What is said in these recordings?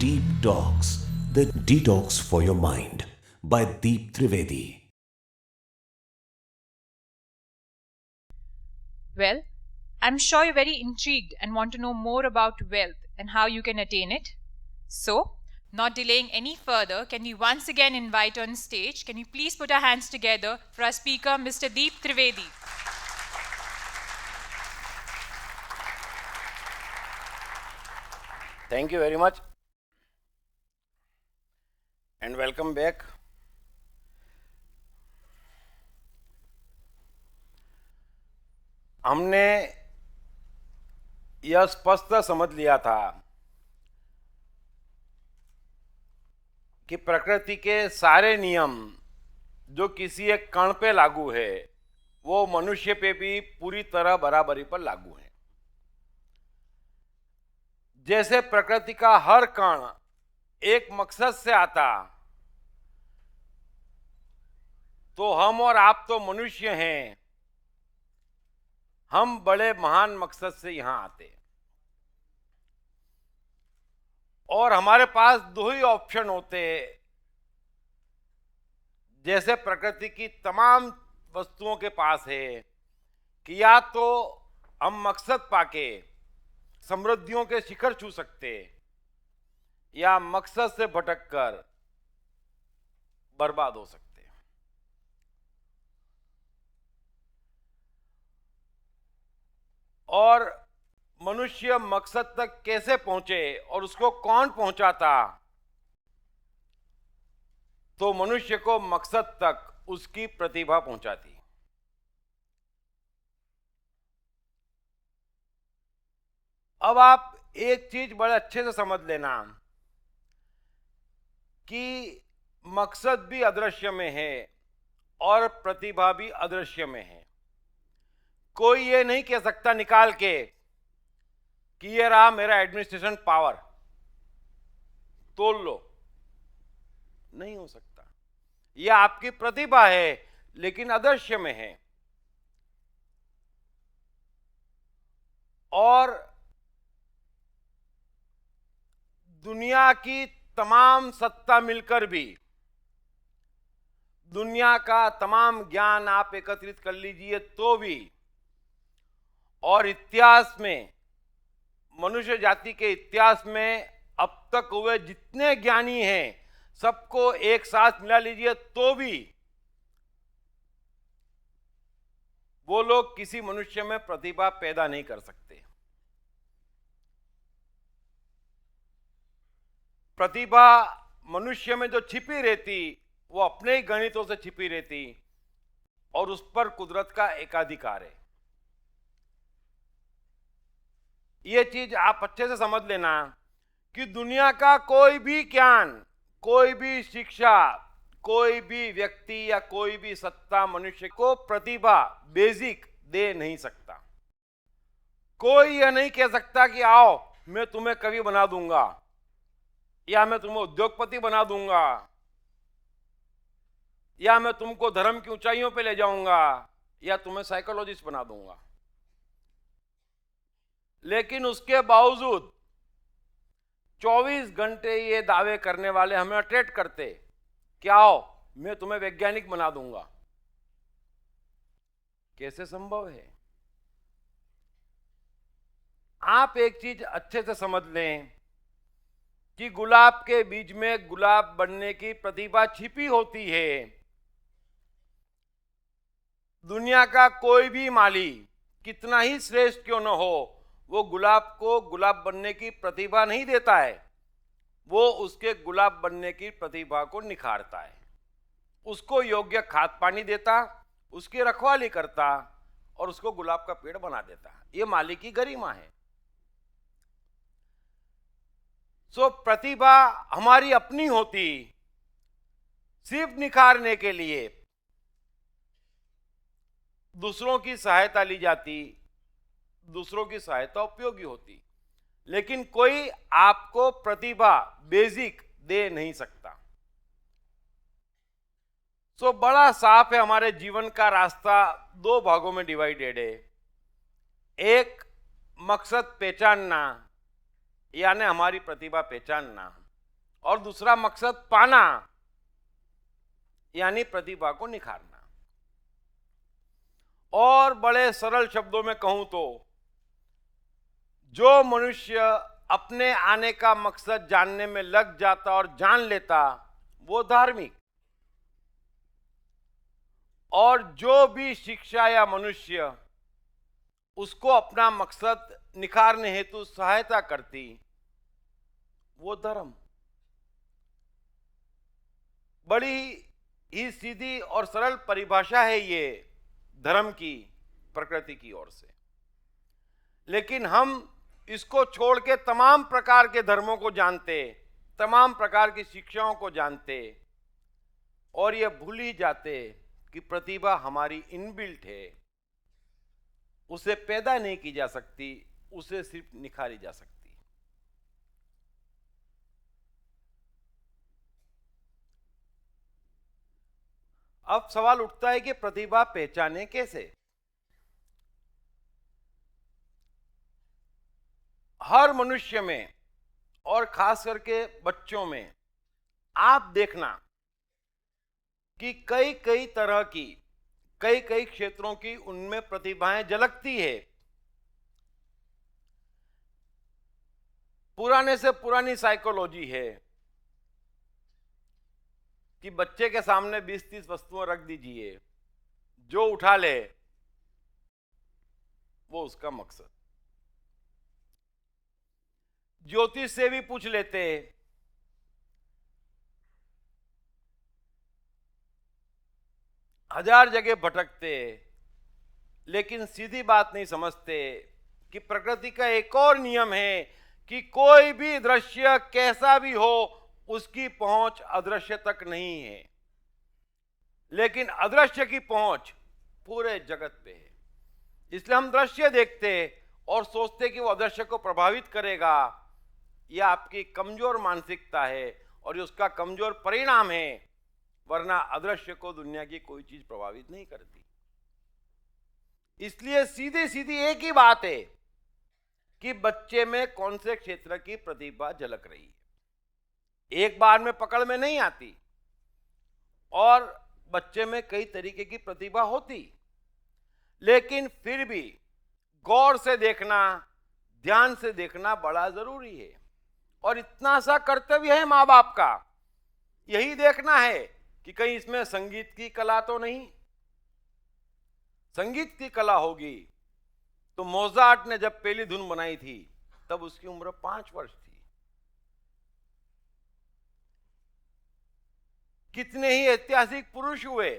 Deep Talks, the detox for your mind by Deep Trivedi. Well, I'm sure you're very intrigued and want to know more about wealth and how you can attain it. So, not delaying any further, can we once again invite on stage, can we please put our hands together for our speaker, Mr. Deep Trivedi. Thank you very much and welcome back. हमने यह स्पष्ट समझ लिया था कि प्रकृति के सारे नियम जो किसी एक कण पे लागू है वो मनुष्य पे भी पूरी तरह बराबरी पर लागू है। जैसे प्रकृति का हर कण एक मकसद से आता, तो हम और आप तो मनुष्य हैं, हम बड़े महान मकसद से यहां आते और हमारे पास दो ही ऑप्शन होते। जैसे प्रकृति की तमाम वस्तुओं के पास है कि या तो हम मकसद पाके समृद्धियों के शिखर छू सकते या मकसद से भटककर बर्बाद हो सकते। और मनुष्य मकसद तक कैसे पहुंचे और उसको कौन पहुंचाता, तो मनुष्य को मकसद तक उसकी प्रतिभा पहुंचाती। अब आप एक चीज बड़े अच्छे से समझ लेना कि मकसद भी अदृश्य में है और प्रतिभा भी अदृश्य में है। कोई ये नहीं कह सकता निकाल के कि ये रहा मेरा एडमिनिस्ट्रेशन पावर, तोल लो, नहीं हो सकता। यह आपकी प्रतिभा है लेकिन अदृश्य में है। और दुनिया की तमाम सत्ता मिलकर भी, दुनिया का तमाम ज्ञान आप एकत्रित कर लीजिए तो भी, और इतिहास में, मनुष्य जाति के इतिहास में अब तक हुए जितने ज्ञानी हैं सबको एक साथ मिला लीजिए तो भी वो लोग किसी मनुष्य में प्रतिभा पैदा नहीं कर सकते। प्रतिभा मनुष्य में जो छिपी रहती वो अपने ही गणितों से छिपी रहती और उस पर कुदरत का एकाधिकार है। ये चीज आप अच्छे से समझ लेना कि दुनिया का कोई भी ज्ञान, कोई भी शिक्षा, कोई भी व्यक्ति या कोई भी सत्ता मनुष्य को प्रतिभा बेसिक दे नहीं सकता। कोई यह नहीं कह सकता कि आओ मैं तुम्हें कवि बना दूंगा या मैं तुम्हें उद्योगपति बना दूंगा या मैं तुमको धर्म की ऊंचाइयों पे ले जाऊंगा या तुम्हें साइकोलॉजिस्ट बना दूंगा। लेकिन उसके बावजूद 24 घंटे ये दावे करने वाले हमें अट्रैक्ट करते कि आओ मैं तुम्हें वैज्ञानिक बना दूंगा। कैसे संभव है? आप एक चीज अच्छे से समझ लें कि गुलाब के बीज में गुलाब बनने की प्रतिभा छिपी होती है। दुनिया का कोई भी माली कितना ही श्रेष्ठ क्यों न हो, वो गुलाब को गुलाब बनने की प्रतिभा नहीं देता है, वो उसके गुलाब बनने की प्रतिभा को निखारता है, उसको योग्य खाद पानी देता, उसकी रखवाली करता और उसको गुलाब का पेड़ बना देता। ये माली की गरिमा है। सो प्रतिभा हमारी अपनी होती, सिर्फ निखारने के लिए दूसरों की सहायता ली जाती, दूसरों की सहायता उपयोगी होती, लेकिन कोई आपको प्रतिभा बेसिक दे नहीं सकता। सो बड़ा साफ है, हमारे जीवन का रास्ता दो भागों में डिवाइडेड है। एक मकसद पहचानना यानी हमारी प्रतिभा पहचानना, और दूसरा मकसद पाना, यानी प्रतिभा को निखारना। और बड़े सरल शब्दों में कहूं तो जो मनुष्य अपने आने का मकसद जानने में लग जाता और जान लेता वो धार्मिक, और जो भी शिक्षा या मनुष्य उसको अपना मकसद निखारने हेतु सहायता करती वो धर्म। बड़ी ही सीधी और सरल परिभाषा है ये धर्म की प्रकृति की ओर से, लेकिन हम इसको छोड़ के तमाम प्रकार के धर्मों को जानते, तमाम प्रकार की शिक्षाओं को जानते, और ये भूल ही जाते कि प्रतिभा हमारी इनबिल्ट है, उसे पैदा नहीं की जा सकती, उसे सिर्फ निखारी जा सकती। अब सवाल उठता है कि प्रतिभा पहचाने कैसे। हर मनुष्य में और खास करके बच्चों में आप देखना कि कई कई तरह की, कई कई क्षेत्रों की उनमें प्रतिभाएं झलकती है। पुराने से पुरानी साइकोलॉजी है कि बच्चे के सामने 20-30 वस्तुएं रख दीजिए, जो उठा ले वो उसका मकसद। ज्योतिष से भी पूछ लेते, हजार जगह भटकते, लेकिन सीधी बात नहीं समझते कि प्रकृति का एक और नियम है कि कोई भी दृश्य कैसा भी हो उसकी पहुंच अदृश्य तक नहीं है, लेकिन अदृश्य की पहुंच पूरे जगत पे है। इसलिए हम दृश्य देखते और सोचते कि वो अदृश्य को प्रभावित करेगा। यह आपकी कमजोर मानसिकता है और ये उसका कमजोर परिणाम है, वरना अदृश्य को दुनिया की कोई चीज प्रभावित नहीं करती। इसलिए सीधी सीधी एक ही बात है कि बच्चे में कौन से क्षेत्र की प्रतिभा झलक रही है। एक बार में पकड़ में नहीं आती, और बच्चे में कई तरीके की प्रतिभा होती, लेकिन फिर भी गौर से देखना, ध्यान से देखना बड़ा जरूरी है। और इतना सा कर्तव्य है माँ बाप का, यही देखना है कि कहीं इसमें संगीत की कला तो नहीं। संगीत की कला होगी तो मोजार्ट ने जब पहली धुन बनाई थी तब उसकी उम्र 5 वर्ष थी। कितने ही ऐतिहासिक पुरुष हुए,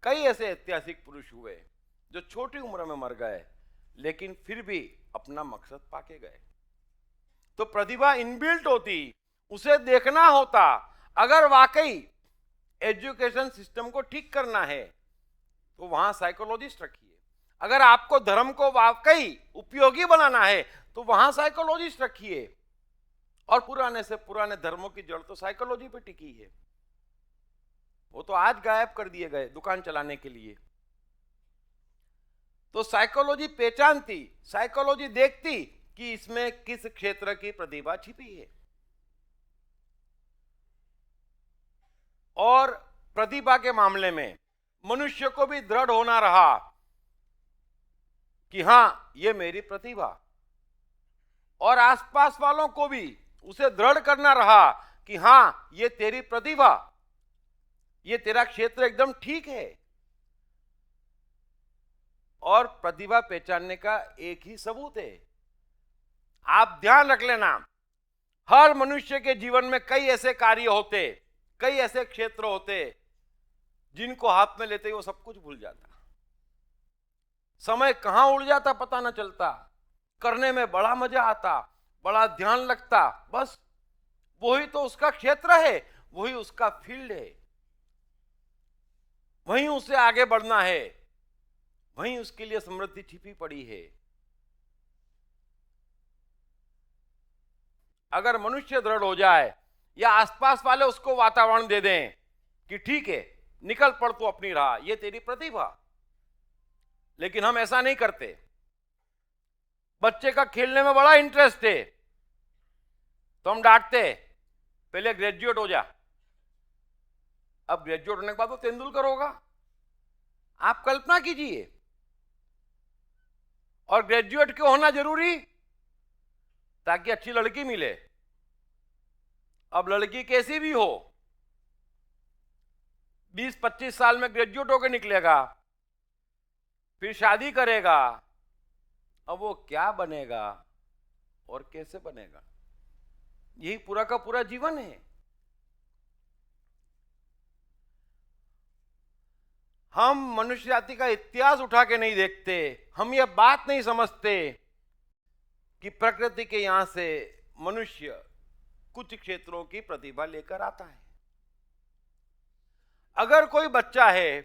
कई ऐसे ऐतिहासिक पुरुष हुए जो छोटी उम्र में मर गए, लेकिन फिर भी अपना मकसद पाके गए। तो प्रतिभा इनबिल्ट होती, उसे देखना होता। अगर वाकई एजुकेशन सिस्टम को ठीक करना है तो वहां साइकोलॉजिस्ट रखिए। अगर आपको धर्म को वाकई उपयोगी बनाना है तो वहां साइकोलॉजिस्ट रखिए। और पुराने से पुराने धर्मों की जड़ तो साइकोलॉजी पे टिकी है, वो तो आज गायब कर दिए गए दुकान चलाने के लिए। तो साइकोलॉजी पहचानती, साइकोलॉजी देखती कि इसमें किस क्षेत्र की प्रतिभा छिपी है। और प्रतिभा के मामले में मनुष्य को भी दृढ़ होना रहा कि हां ये मेरी प्रतिभा, और आसपास वालों को भी उसे दृढ़ करना रहा कि हां ये तेरी प्रतिभा, ये तेरा क्षेत्र एकदम ठीक है। और प्रतिभा पहचानने का एक ही सबूत है। आप ध्यान रख लेना, हर मनुष्य के जीवन में कई ऐसे कार्य होते, कई ऐसे क्षेत्र होते जिनको हाथ में लेते ही वो सब कुछ भूल जाता, समय कहां उड़ जाता पता ना चलता, करने में बड़ा मजा आता, बड़ा ध्यान लगता, बस वही तो उसका क्षेत्र है, वही उसका फील्ड है, वहीं उसे आगे बढ़ना है, वहीं उसके लिए समृद्धि छिपी पड़ी है। अगर मनुष्य दृढ़ हो जाए या आसपास वाले उसको वातावरण दे दें कि ठीक है निकल पड़ तू अपनी राह, ये तेरी प्रतिभा, लेकिन हम ऐसा नहीं करते। बच्चे का खेलने में बड़ा इंटरेस्ट है, तो हम डांटते पहले ग्रेजुएट हो जा। अब ग्रेजुएट होने के बाद तो तेंदुलकर होगा। आप कल्पना कीजिए। और ग्रेजुएट क्यों होना जरूरी? ताकि अच्छी लड़की मिले। अब लड़की कैसी भी हो, 20-25 साल में ग्रेजुएट होकर निकलेगा, फिर शादी करेगा, अब वो क्या बनेगा और कैसे बनेगा, यही पूरा का पूरा जीवन है। हम मनुष्य जाति का इतिहास उठा के नहीं देखते, हम ये बात नहीं समझते कि प्रकृति के यहां से मनुष्य कुछ क्षेत्रों की प्रतिभा लेकर आता है। अगर कोई बच्चा है,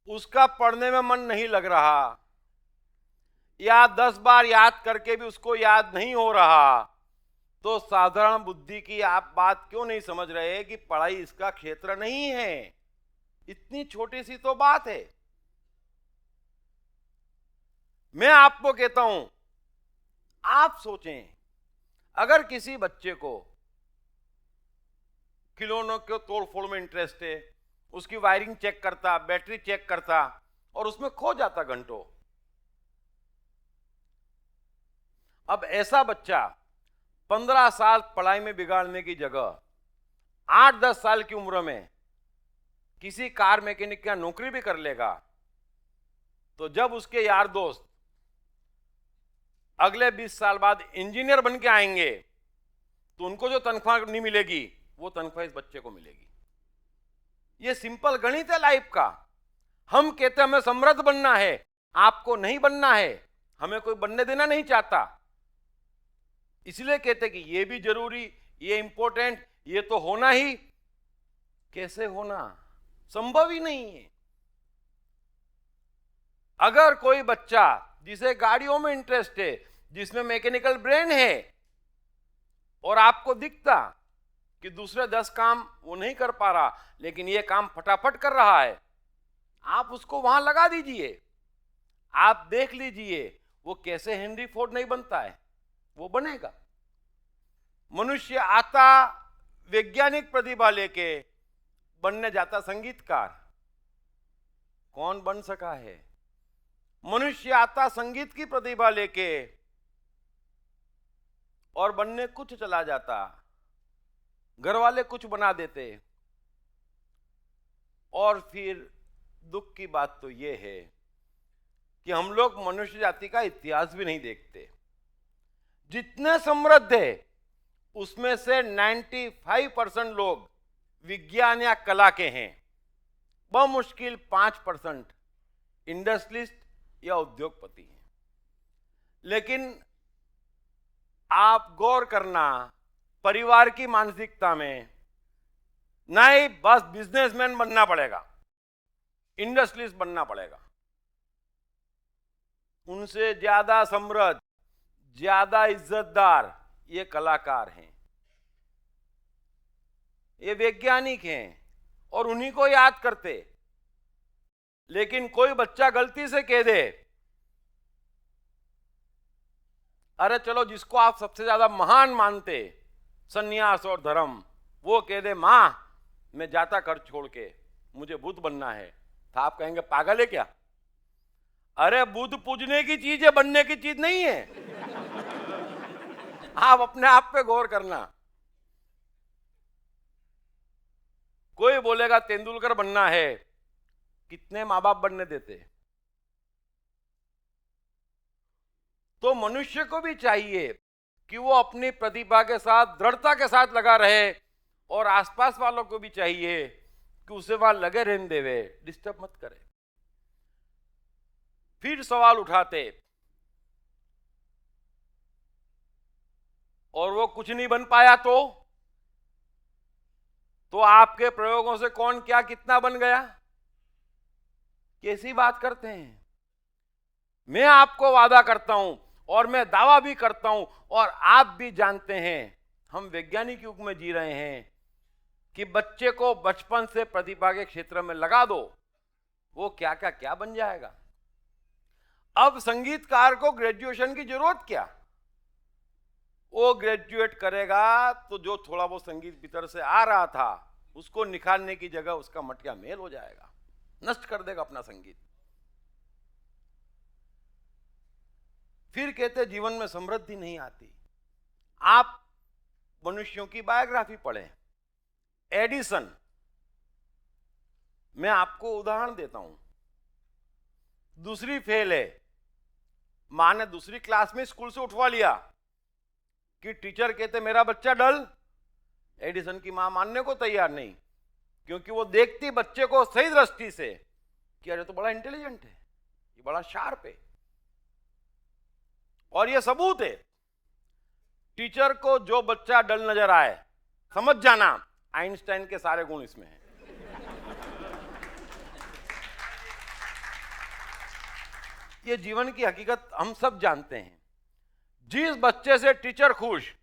उसका पढ़ने में मन नहीं लग रहा, या 10 बार याद करके भी उसको याद नहीं हो रहा, तो साधारण बुद्धि की आप बात क्यों नहीं समझ रहे कि पढ़ाई इसका क्षेत्र नहीं है। इतनी छोटी सी तो बात है। मैं आपको कहता हूं, आप सोचें, अगर किसी बच्चे को खिलौनों के तोड़ फोड़ में इंटरेस्ट है, उसकी वायरिंग चेक करता, बैटरी चेक करता और उसमें खो जाता घंटों। अब ऐसा बच्चा 15 साल पढ़ाई में बिगाड़ने की जगह 8-10 साल की उम्र में किसी कार मैकेनिक का नौकरी भी कर लेगा, तो जब उसके यार दोस्त अगले 20 साल बाद इंजीनियर बन के आएंगे, तो उनको जो तनख्वाह नहीं मिलेगी, वो तनख्वाह इस बच्चे को मिलेगी। ये सिंपल गणित है लाइफ का। हम कहते हैं हमें समृद्ध बनना है, आपको नहीं बनना है, हमें कोई बनने देना नहीं चाहता। इसलिए कहते कि ये भी जरूरी, ये इंपॉर्टेंट, ये तो होना ही। कैसे होना? संभव ही नहीं है। अगर कोई बच्चा जिसे गाड़ियों में इंटरेस्ट है, जिसमें मैकेनिकल ब्रेन है, और आपको दिखता कि दूसरे 10 काम वो नहीं कर पा रहा, लेकिन ये काम फटाफट कर रहा है, आप उसको वहां लगा दीजिए। आप देख लीजिए वो कैसे हेनरी फोर्ड नहीं बनता है, वो बनेगा। मनुष्य आता वैज्ञानिक प्रतिभा लेके, बनने जाता संगीतकार। कौन बन सका है? मनुष्य आता संगीत की प्रतिभा लेके और बनने कुछ चला जाता, घर वाले कुछ बना देते। और फिर दुख की बात तो ये है कि हम लोग मनुष्य जाति का इतिहास भी नहीं देखते। जितने समृद्ध है उसमें से 95% लोग विज्ञान या कला के हैं, बमुश्किल 5% इंडस्ट्रियलिस्ट या उद्योगपति हैं। लेकिन आप गौर करना, परिवार की मानसिकता में नहीं, बस बिजनेसमैन बनना पड़ेगा, इंडस्ट्रियलिस्ट बनना पड़ेगा। उनसे ज्यादा समृद्ध, ज्यादा इज्जतदार ये कलाकार हैं, ये वैज्ञानिक हैं, और उन्हीं को याद करते। लेकिन कोई बच्चा गलती से कह दे, अरे चलो जिसको आप सबसे ज्यादा महान मानते, सन्यास और धर्म, वो कह दे मां मैं जाता घर छोड़ के, मुझे बुद्ध बनना है, तो आप कहेंगे पागल है क्या? अरे बुद्ध पूजने की चीज है, बनने की चीज नहीं है। आप अपने आप पे गौर करना। कोई बोलेगा तेंदुलकर बनना है, कितने माँ बाप बनने देते? तो मनुष्य को भी चाहिए कि वो अपनी प्रतिभा के साथ, दृढ़ता के साथ लगा रहे, और आसपास वालों को भी चाहिए कि उसे वहां लगे रहने देवे, डिस्टर्ब मत करे। फिर सवाल उठाते, और वो कुछ नहीं बन पाया तो आपके प्रयोगों से कौन क्या कितना बन गया? कैसी बात करते हैं? मैं आपको वादा करता हूं, और मैं दावा भी करता हूं, और आप भी जानते हैं, हम वैज्ञानिक युग में जी रहे हैं, कि बच्चे को बचपन से प्रतिभा के क्षेत्र में लगा दो, वो क्या क्या क्या बन जाएगा। अब संगीतकार को ग्रेजुएशन की जरूरत क्या? वो ग्रेजुएट करेगा तो जो थोड़ा बहुत संगीत भीतर से आ रहा था उसको निखारने की जगह उसका मटिया मेल हो जाएगा, नष्ट कर देगा अपना संगीत। फिर कहते जीवन में समृद्धि नहीं आती। आप मनुष्यों की बायोग्राफी पढ़ें। एडिसन, मैं आपको उदाहरण देता हूं, दूसरी फेल है, मां ने दूसरी क्लास में स्कूल से उठवा लिया कि टीचर कहते मेरा बच्चा डल। एडिसन की मां मानने को तैयार नहीं, क्योंकि वो देखती बच्चे को सही दृष्टि से कि अरे तो बड़ा इंटेलिजेंट है, ये बड़ा शार्प है। और ये सबूत है, टीचर को जो बच्चा डल नजर आए समझ जाना आइंस्टाइन के सारे गुण इसमें हैं। ये जीवन की हकीकत हम सब जानते हैं। जिस बच्चे से टीचर खुश,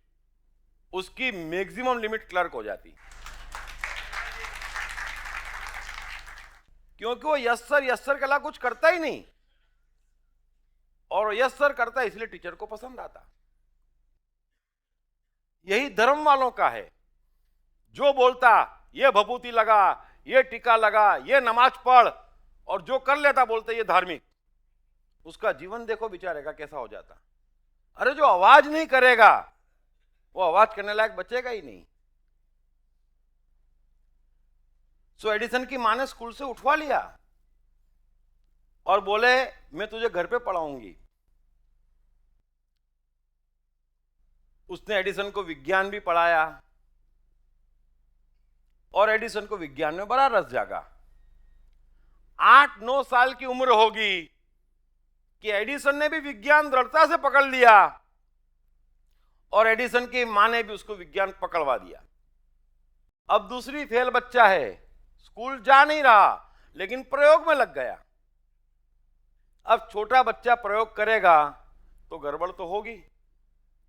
उसकी मैक्सिमम लिमिट क्लर्क हो जाती, क्योंकि वो यस सर के अलावा कुछ करता ही नहीं, और यस सर करता है इसलिए टीचर को पसंद आता। यही धर्म वालों का है, जो बोलता ये भभूति लगा, ये टीका लगा, ये नमाज पढ़, और जो कर लेता बोलते ये धार्मिक, उसका जीवन देखो बेचारे का कैसा हो जाता। अरे जो आवाज नहीं करेगा वो आवाज करने लायक बचेगा ही नहीं। सो एडिसन की मां ने स्कूल से उठवा लिया और बोले मैं तुझे घर पे पढ़ाऊंगी। उसने एडिसन को विज्ञान भी पढ़ाया और एडिसन को विज्ञान में बड़ा रस जागा। 8-9 साल की उम्र होगी कि एडिसन ने भी विज्ञान दृढ़ता से पकड़ लिया और एडिसन की मां ने भी उसको विज्ञान पकड़वा दिया। अब दूसरी फेल बच्चा है, स्कूल जा नहीं रहा लेकिन प्रयोग में लग गया। अब छोटा बच्चा प्रयोग करेगा तो गड़बड़ तो होगी,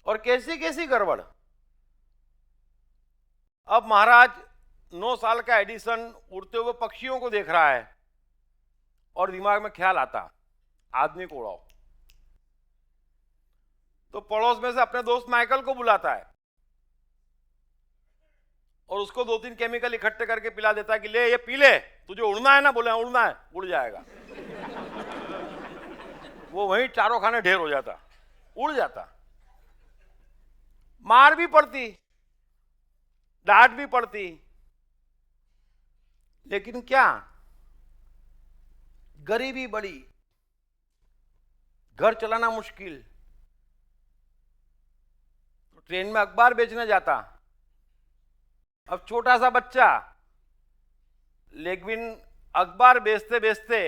और कैसी कैसी गड़बड़। अब महाराज 9 साल का एडिसन उड़ते हुए पक्षियों को देख रहा है और दिमाग में ख्याल आता आदमी को उड़ाओ। तो पड़ोस में से अपने दोस्त माइकल को बुलाता है और उसको 2-3 केमिकल इकट्ठे करके पिला देता है कि ले ये पी ले, तुझे उड़ना है ना, बोले उड़ना है, उड़ जाएगा। वो वहीं चारों खाने ढेर हो जाता, उड़ जाता। मार भी पड़ती, डांट भी पड़ती, लेकिन क्या, गरीबी बड़ी, घर चलाना मुश्किल। तो ट्रेन में अखबार बेचने जाता। अब छोटा सा बच्चा, लेकिन अखबार बेचते बेचते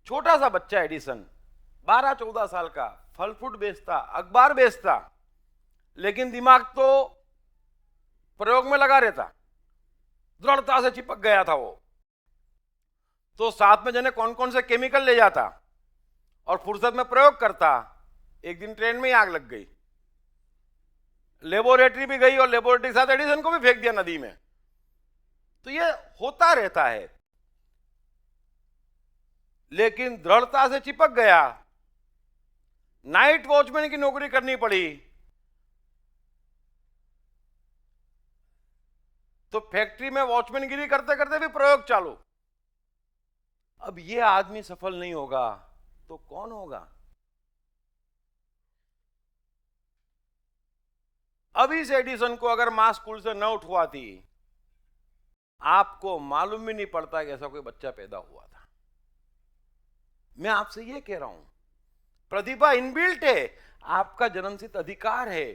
छोटा सा बच्चा एडिसन 12-14 साल का फल फ्रूट बेचता, अखबार बेचता, लेकिन दिमाग तो प्रयोग में लगा रहता, दृढ़ता से चिपक गया था वो। तो साथ में जने कौन कौन से केमिकल ले जाता और फुर्सत में प्रयोग करता। एक दिन ट्रेन में ही आग लग गई, लेबोरेटरी भी गई और लेबोरेटरी के साथ एडिसन को भी फेंक दिया नदी में। तो ये होता रहता है, लेकिन दृढ़ता से चिपक गया। नाइट वॉचमैन की नौकरी करनी पड़ी तो फैक्ट्री में वॉचमैनगिरी करते करते भी प्रयोग चालू। अब ये आदमी सफल नहीं होगा तो कौन होगा? अब इस एडिसन को अगर मां स्कूल से न उठवाती, आपको मालूम भी नहीं पड़ता कि ऐसा कोई बच्चा पैदा हुआ था। मैं आपसे ये कह रहा हूं, प्रतिभा इनबिल्ट है, आपका जन्मसिद्ध अधिकार है।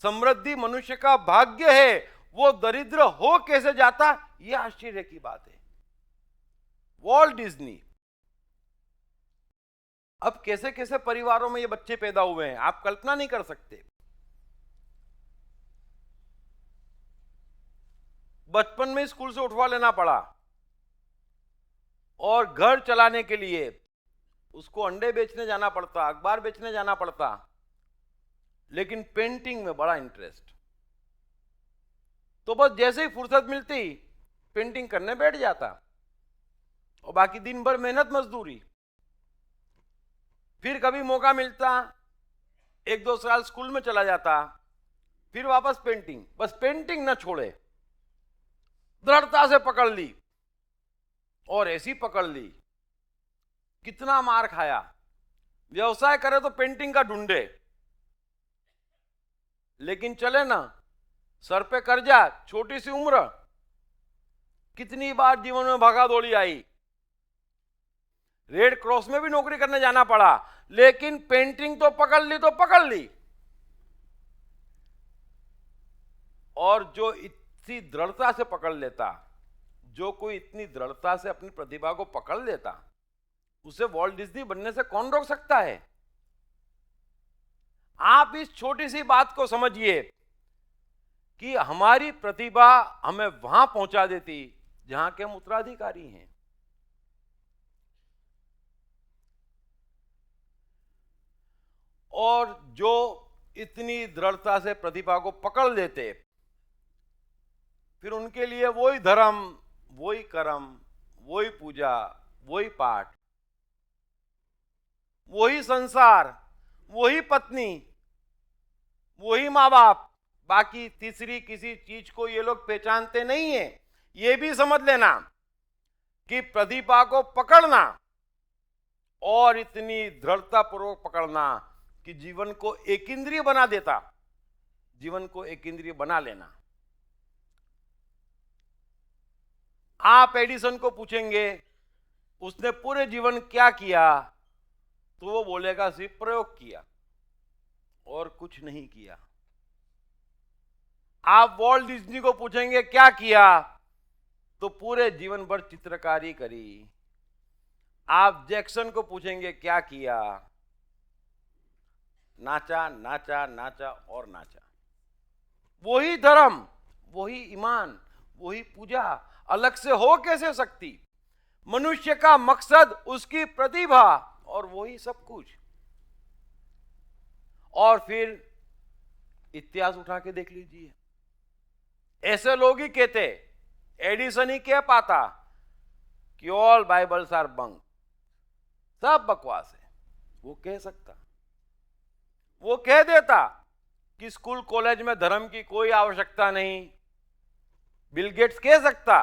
समृद्धि मनुष्य का भाग्य है, वो दरिद्र हो कैसे जाता, यह आश्चर्य की बात है। वॉल्ट डिज्नी, अब कैसे कैसे परिवारों में ये बच्चे पैदा हुए हैं, आप कल्पना नहीं कर सकते। बचपन में स्कूल से उठवा लेना पड़ा और घर चलाने के लिए उसको अंडे बेचने जाना पड़ता, अखबार बेचने जाना पड़ता, लेकिन पेंटिंग में बड़ा इंटरेस्ट। तो बस जैसे ही फुर्सत मिलती पेंटिंग करने बैठ जाता और बाकी दिन भर मेहनत मजदूरी। फिर कभी मौका मिलता एक दो साल स्कूल में चला जाता, फिर वापस पेंटिंग, बस पेंटिंग न छोड़े, दृढ़ता से पकड़ ली और ऐसी पकड़ ली, कितना मार खाया। व्यवसाय करे तो पेंटिंग का ढूंढे, लेकिन चले ना, सर पे कर्जा, छोटी सी उम्र, कितनी बार जीवन में भागा दौड़ी आई, रेड क्रॉस में भी नौकरी करने जाना पड़ा, लेकिन पेंटिंग तो पकड़ ली तो पकड़ ली। और जो इतनी दृढ़ता से पकड़ लेता, जो कोई इतनी दृढ़ता से अपनी प्रतिभा को पकड़ लेता, उसे वॉल्ट डिज्नी बनने से कौन रोक सकता है? आप इस छोटी सी बात को समझिए कि हमारी प्रतिभा हमें वहां पहुंचा देती जहां के हम उत्तराधिकारी हैं। और जो इतनी दृढ़ता से प्रतिभा को पकड़ लेते, फिर उनके लिए वही धर्म, वही कर्म, वही पूजा, वही पाठ, वही संसार, वही पत्नी, वही माँ बाप, बाकी तीसरी किसी चीज को ये लोग पहचानते नहीं है। ये भी समझ लेना कि प्रतिभा को पकड़ना और इतनी दृढ़ता पूर्वक पकड़ना कि जीवन को एक इंद्रिय बना देता, जीवन को एक इंद्रिय बना लेना। आप एडिसन को पूछेंगे उसने पूरे जीवन क्या किया, तो वो बोलेगा सिर्फ प्रयोग किया और कुछ नहीं किया। आप वॉल्ट डिज्नी को पूछेंगे क्या किया, तो पूरे जीवन भर चित्रकारी करी। आप जैक्सन को पूछेंगे क्या किया, नाचा नाचा नाचा और नाचा। वही धर्म, वही ईमान, वही पूजा अलग से हो कैसे सकती? मनुष्य का मकसद उसकी प्रतिभा और वही सब कुछ। और फिर इतिहास उठा के देख लीजिए, ऐसे लोग ही कहते, एडिसन ही कह पाता कि ऑल बाइबल्स आर बंक, सब बकवास है। वो कह सकता, वो कह देता कि स्कूल कॉलेज में धर्म की कोई आवश्यकता नहीं। बिल गेट्स कह सकता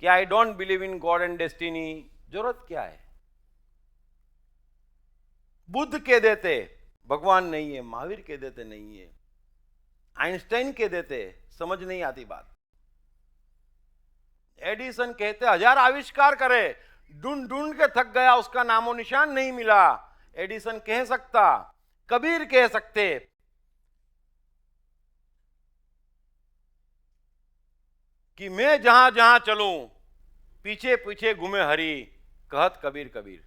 कि I don't believe in God and destiny, जरूरत क्या है। बुद्ध कह देते भगवान नहीं है, महावीर कह देते नहीं है, आइंस्टाइन कह देते समझ नहीं आती बात। एडिसन कहते हजार आविष्कार करे, ढूंढ ढूंढ के थक गया, उसका नामो निशान नहीं मिला। एडिसन कह सकता, कबीर कह सकते, कि मैं जहां जहां चलूं पीछे पीछे घूमे हरि, कहत कबीर कबीर।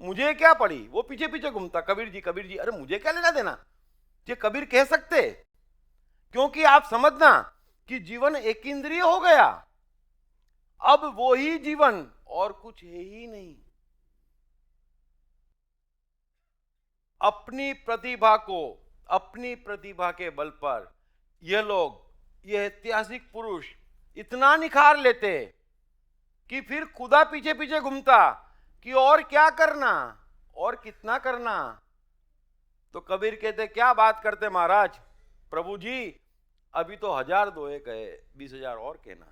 मुझे क्या पड़ी, वो पीछे पीछे घूमता, कबीर जी कबीर जी, अरे मुझे क्या लेना देना। ये कबीर कह सकते, क्योंकि आप समझना कि जीवन एक इंद्रिय हो गया, अब वो ही जीवन और कुछ है ही नहीं। अपनी प्रतिभा को, अपनी प्रतिभा के बल पर यह लोग, यह ऐतिहासिक पुरुष इतना निखार लेते कि फिर खुदा पीछे पीछे घूमता कि और क्या करना और कितना करना। तो कबीर कहते क्या बात करते महाराज, प्रभु जी अभी तो 1000 दोहे कहे, 20,000 और कहना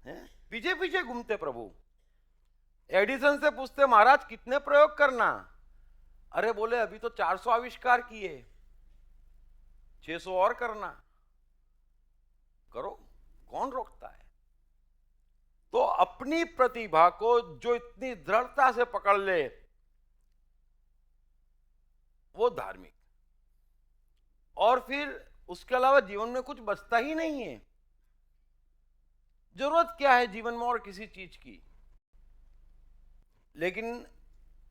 है। पीछे पीछे घूमते प्रभु। एडिसन से पूछते महाराज कितने प्रयोग करना, अरे बोले अभी तो 400 आविष्कार किए, 600 और करना। करो, कौन रोकता है। तो अपनी प्रतिभा को जो इतनी दृढ़ता से पकड़ ले, वो धार्मिक। और फिर उसके अलावा जीवन में कुछ बचता ही नहीं है। जरूरत क्या है जीवन में और किसी चीज की। लेकिन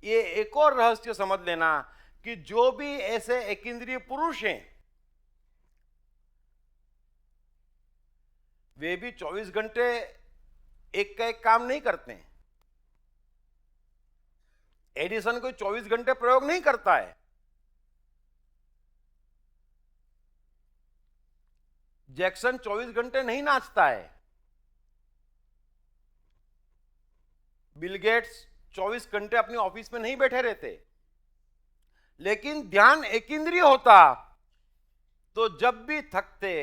ये एक और रहस्य समझ लेना कि जो भी ऐसे एकेंद्रीय पुरुष हैं, वे भी 24 घंटे एक का एक काम नहीं करते हैं। एडिसन कोई 24 घंटे प्रयोग नहीं करता है। जैक्सन 24 घंटे नहीं नाचता है। बिल गेट्स 24 घंटे अपने ऑफिस में नहीं बैठे रहते। लेकिन ध्यान एकेंद्रीय होता तो जब भी थकते,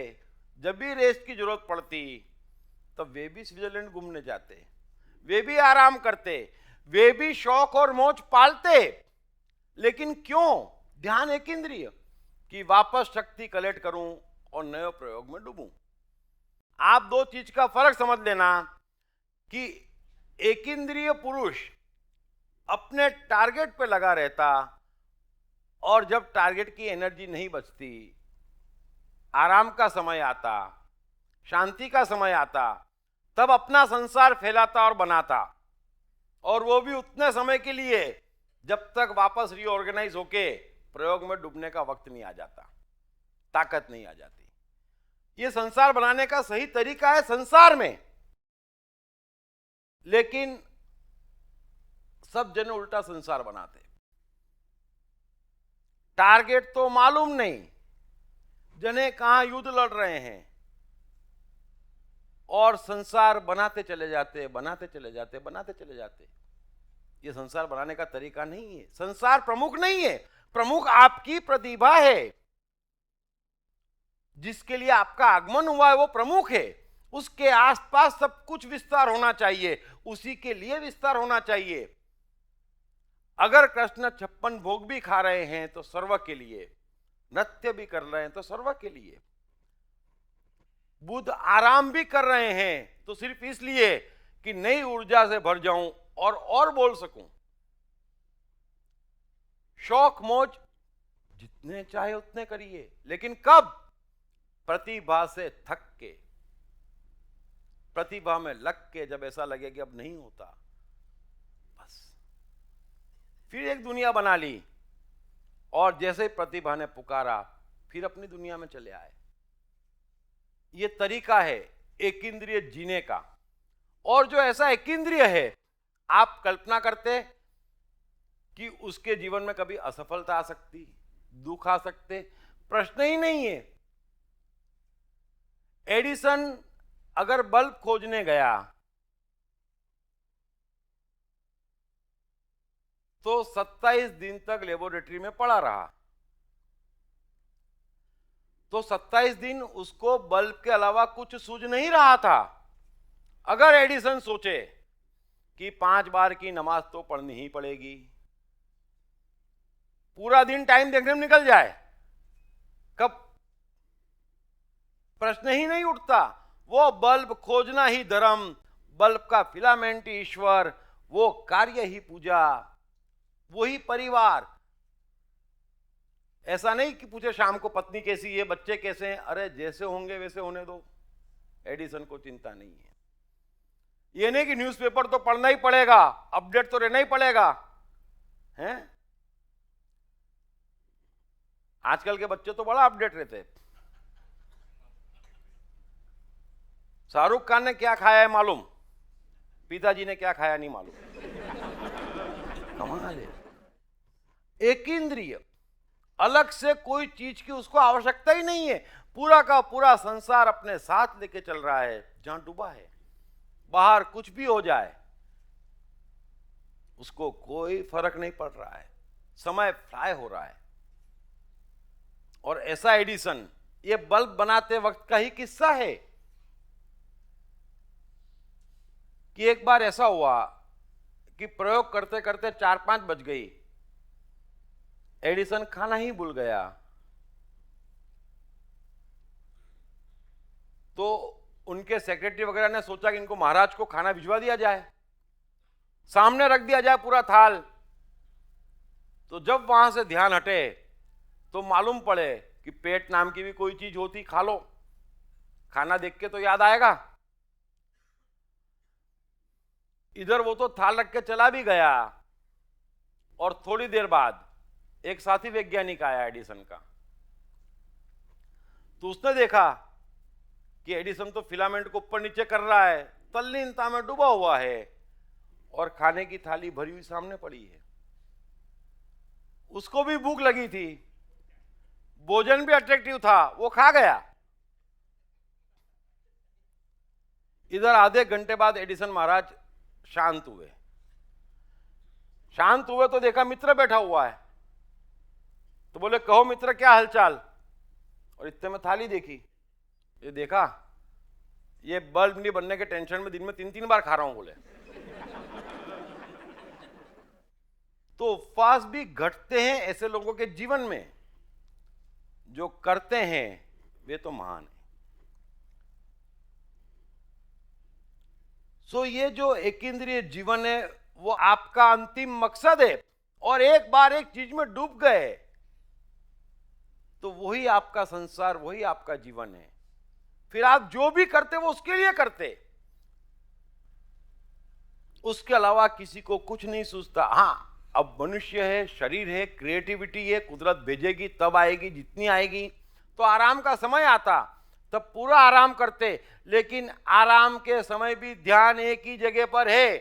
जब भी रेस्ट की जरूरत पड़ती, तब वे भी स्विट्जरलैंड घूमने जाते, वे भी आराम करते, वे भी शौक और मौज पालते। लेकिन क्यों? ध्यान एकेंद्रीय, कि वापस शक्ति कलेक्ट करूं और नए प्रयोग में डूबूं। आप दो चीज का फर्क समझ लेना कि एकेंद्रीय पुरुष अपने टारगेट पे लगा रहता, और जब टारगेट की एनर्जी नहीं बचती, आराम का समय आता, शांति का समय आता, तब अपना संसार फैलाता और बनाता, और वो भी उतने समय के लिए जब तक वापस रीऑर्गेनाइज होके प्रयोग में डूबने का वक्त नहीं आ जाता, ताकत नहीं आ जाती। ये संसार बनाने का सही तरीका है संसार में, लेकिन सब जने उल्टा संसार बनाते। टारगेट तो मालूम नहीं, जने कहां युद्ध लड़ रहे हैं, और संसार बनाते चले जाते, बनाते चले जाते, बनाते चले जाते। ये संसार बनाने का तरीका नहीं है। संसार प्रमुख नहीं है, प्रमुख आपकी प्रतिभा है। जिसके लिए आपका आगमन हुआ है वो प्रमुख है। उसके आसपास सब कुछ विस्तार होना चाहिए, उसी के लिए विस्तार होना चाहिए। अगर कृष्ण 56 भोग भी खा रहे हैं तो सर्व के लिए, नृत्य भी कर रहे हैं तो सर्व के लिए, बुद्ध आराम भी कर रहे हैं तो सिर्फ इसलिए कि नई ऊर्जा से भर जाऊं और बोल सकूं। शौक मौज जितने चाहे उतने करिए, लेकिन कब? प्रतिभा से थक के, प्रतिभा में लग के, जब ऐसा लगे कि अब नहीं होता, बस फिर एक दुनिया बना ली, और जैसे ही प्रतिभा ने पुकारा फिर अपनी दुनिया में चले आए। ये तरीका है एक इंद्रिय जीने का। और जो ऐसा एक इंद्रिय है, आप कल्पना करते कि उसके जीवन में कभी असफलता आ सकती, दुख आ सकते? प्रश्न ही नहीं है। एडिसन अगर बल्ब खोजने गया तो 27 दिन तक लेबोरेटरी में पड़ा रहा, तो 27 दिन उसको बल्ब के अलावा कुछ सूझ नहीं रहा था। अगर एडिसन सोचे कि 5 बार की नमाज तो पढ़नी ही पड़ेगी, पूरा दिन टाइम देखने में निकल जाए, कब? प्रश्न ही नहीं उठता। वो बल्ब खोजना ही धर्म, बल्ब का फिलामेंट ही ईश्वर, वो कार्य ही पूजा, वही परिवार। ऐसा नहीं कि पूछे शाम को पत्नी कैसी है, बच्चे कैसे हैं, अरे जैसे होंगे वैसे होने दो। एडिसन को चिंता नहीं है। ये नहीं कि न्यूज़पेपर तो पढ़ना ही पड़ेगा, अपडेट तो रहना ही पड़ेगा, हैं? आजकल के बच्चे तो बड़ा अपडेट रहते। शाहरुख खान ने क्या खाया है मालूम, पिताजी ने क्या खाया नहीं मालूम। कमाल है। एक इंद्रिय, अलग से कोई चीज की उसको आवश्यकता ही नहीं है। पूरा का पूरा संसार अपने साथ लेके चल रहा है, जहां डूबा है। बाहर कुछ भी हो जाए उसको कोई फर्क नहीं पड़ रहा है, समय फ्लाई हो रहा है। और ऐसा एडिसन, ये बल्ब बनाते वक्त का ही किस्सा है कि एक बार ऐसा हुआ कि प्रयोग करते करते 4-5 बज गई, एडिसन खाना ही भूल गया। तो उनके सेक्रेटरी वगैरह ने सोचा कि इनको महाराज को खाना भिजवा दिया जाए, सामने रख दिया जाए पूरा थाल। तो जब वहां से ध्यान हटे तो मालूम पड़े कि पेट नाम की भी कोई चीज होती, खा लो, खाना देख के तो याद आएगा। इधर वो तो थाल रख के चला भी गया, और थोड़ी देर बाद एक साथी वैज्ञानिक आया एडिसन का, तो उसने देखा कि एडिसन तो फिलामेंट को ऊपर नीचे कर रहा है, तल्लीनता में डूबा हुआ है, और खाने की थाली भरी हुई सामने पड़ी है। उसको भी भूख लगी थी, भोजन भी अट्रैक्टिव था, वो खा गया। इधर आधे घंटे बाद एडिसन महाराज शांत हुए। शांत हुए तो देखा मित्र बैठा हुआ है। बोले कहो मित्र क्या हालचाल, और इतने में थाली देखी, ये देखा ये बल्ब नहीं बनने के टेंशन में दिन में 3-3 बार खा रहा हूं बोले। तो उपवास भी घटते हैं ऐसे लोगों के जीवन में, जो करते हैं वे तो महान है। सो ये जो एकेंद्रीय जीवन है वो आपका अंतिम मकसद है, और एक बार एक चीज में डूब गए तो वही आपका संसार, वही आपका जीवन है। फिर आप जो भी करते वो उसके लिए करते, उसके अलावा किसी को कुछ नहीं सूझता। हाँ, अब मनुष्य है, शरीर है, क्रिएटिविटी है, कुदरत भेजेगी तब आएगी, जितनी आएगी। तो आराम का समय आता तब पूरा आराम करते, लेकिन आराम के समय भी ध्यान एक ही जगह पर है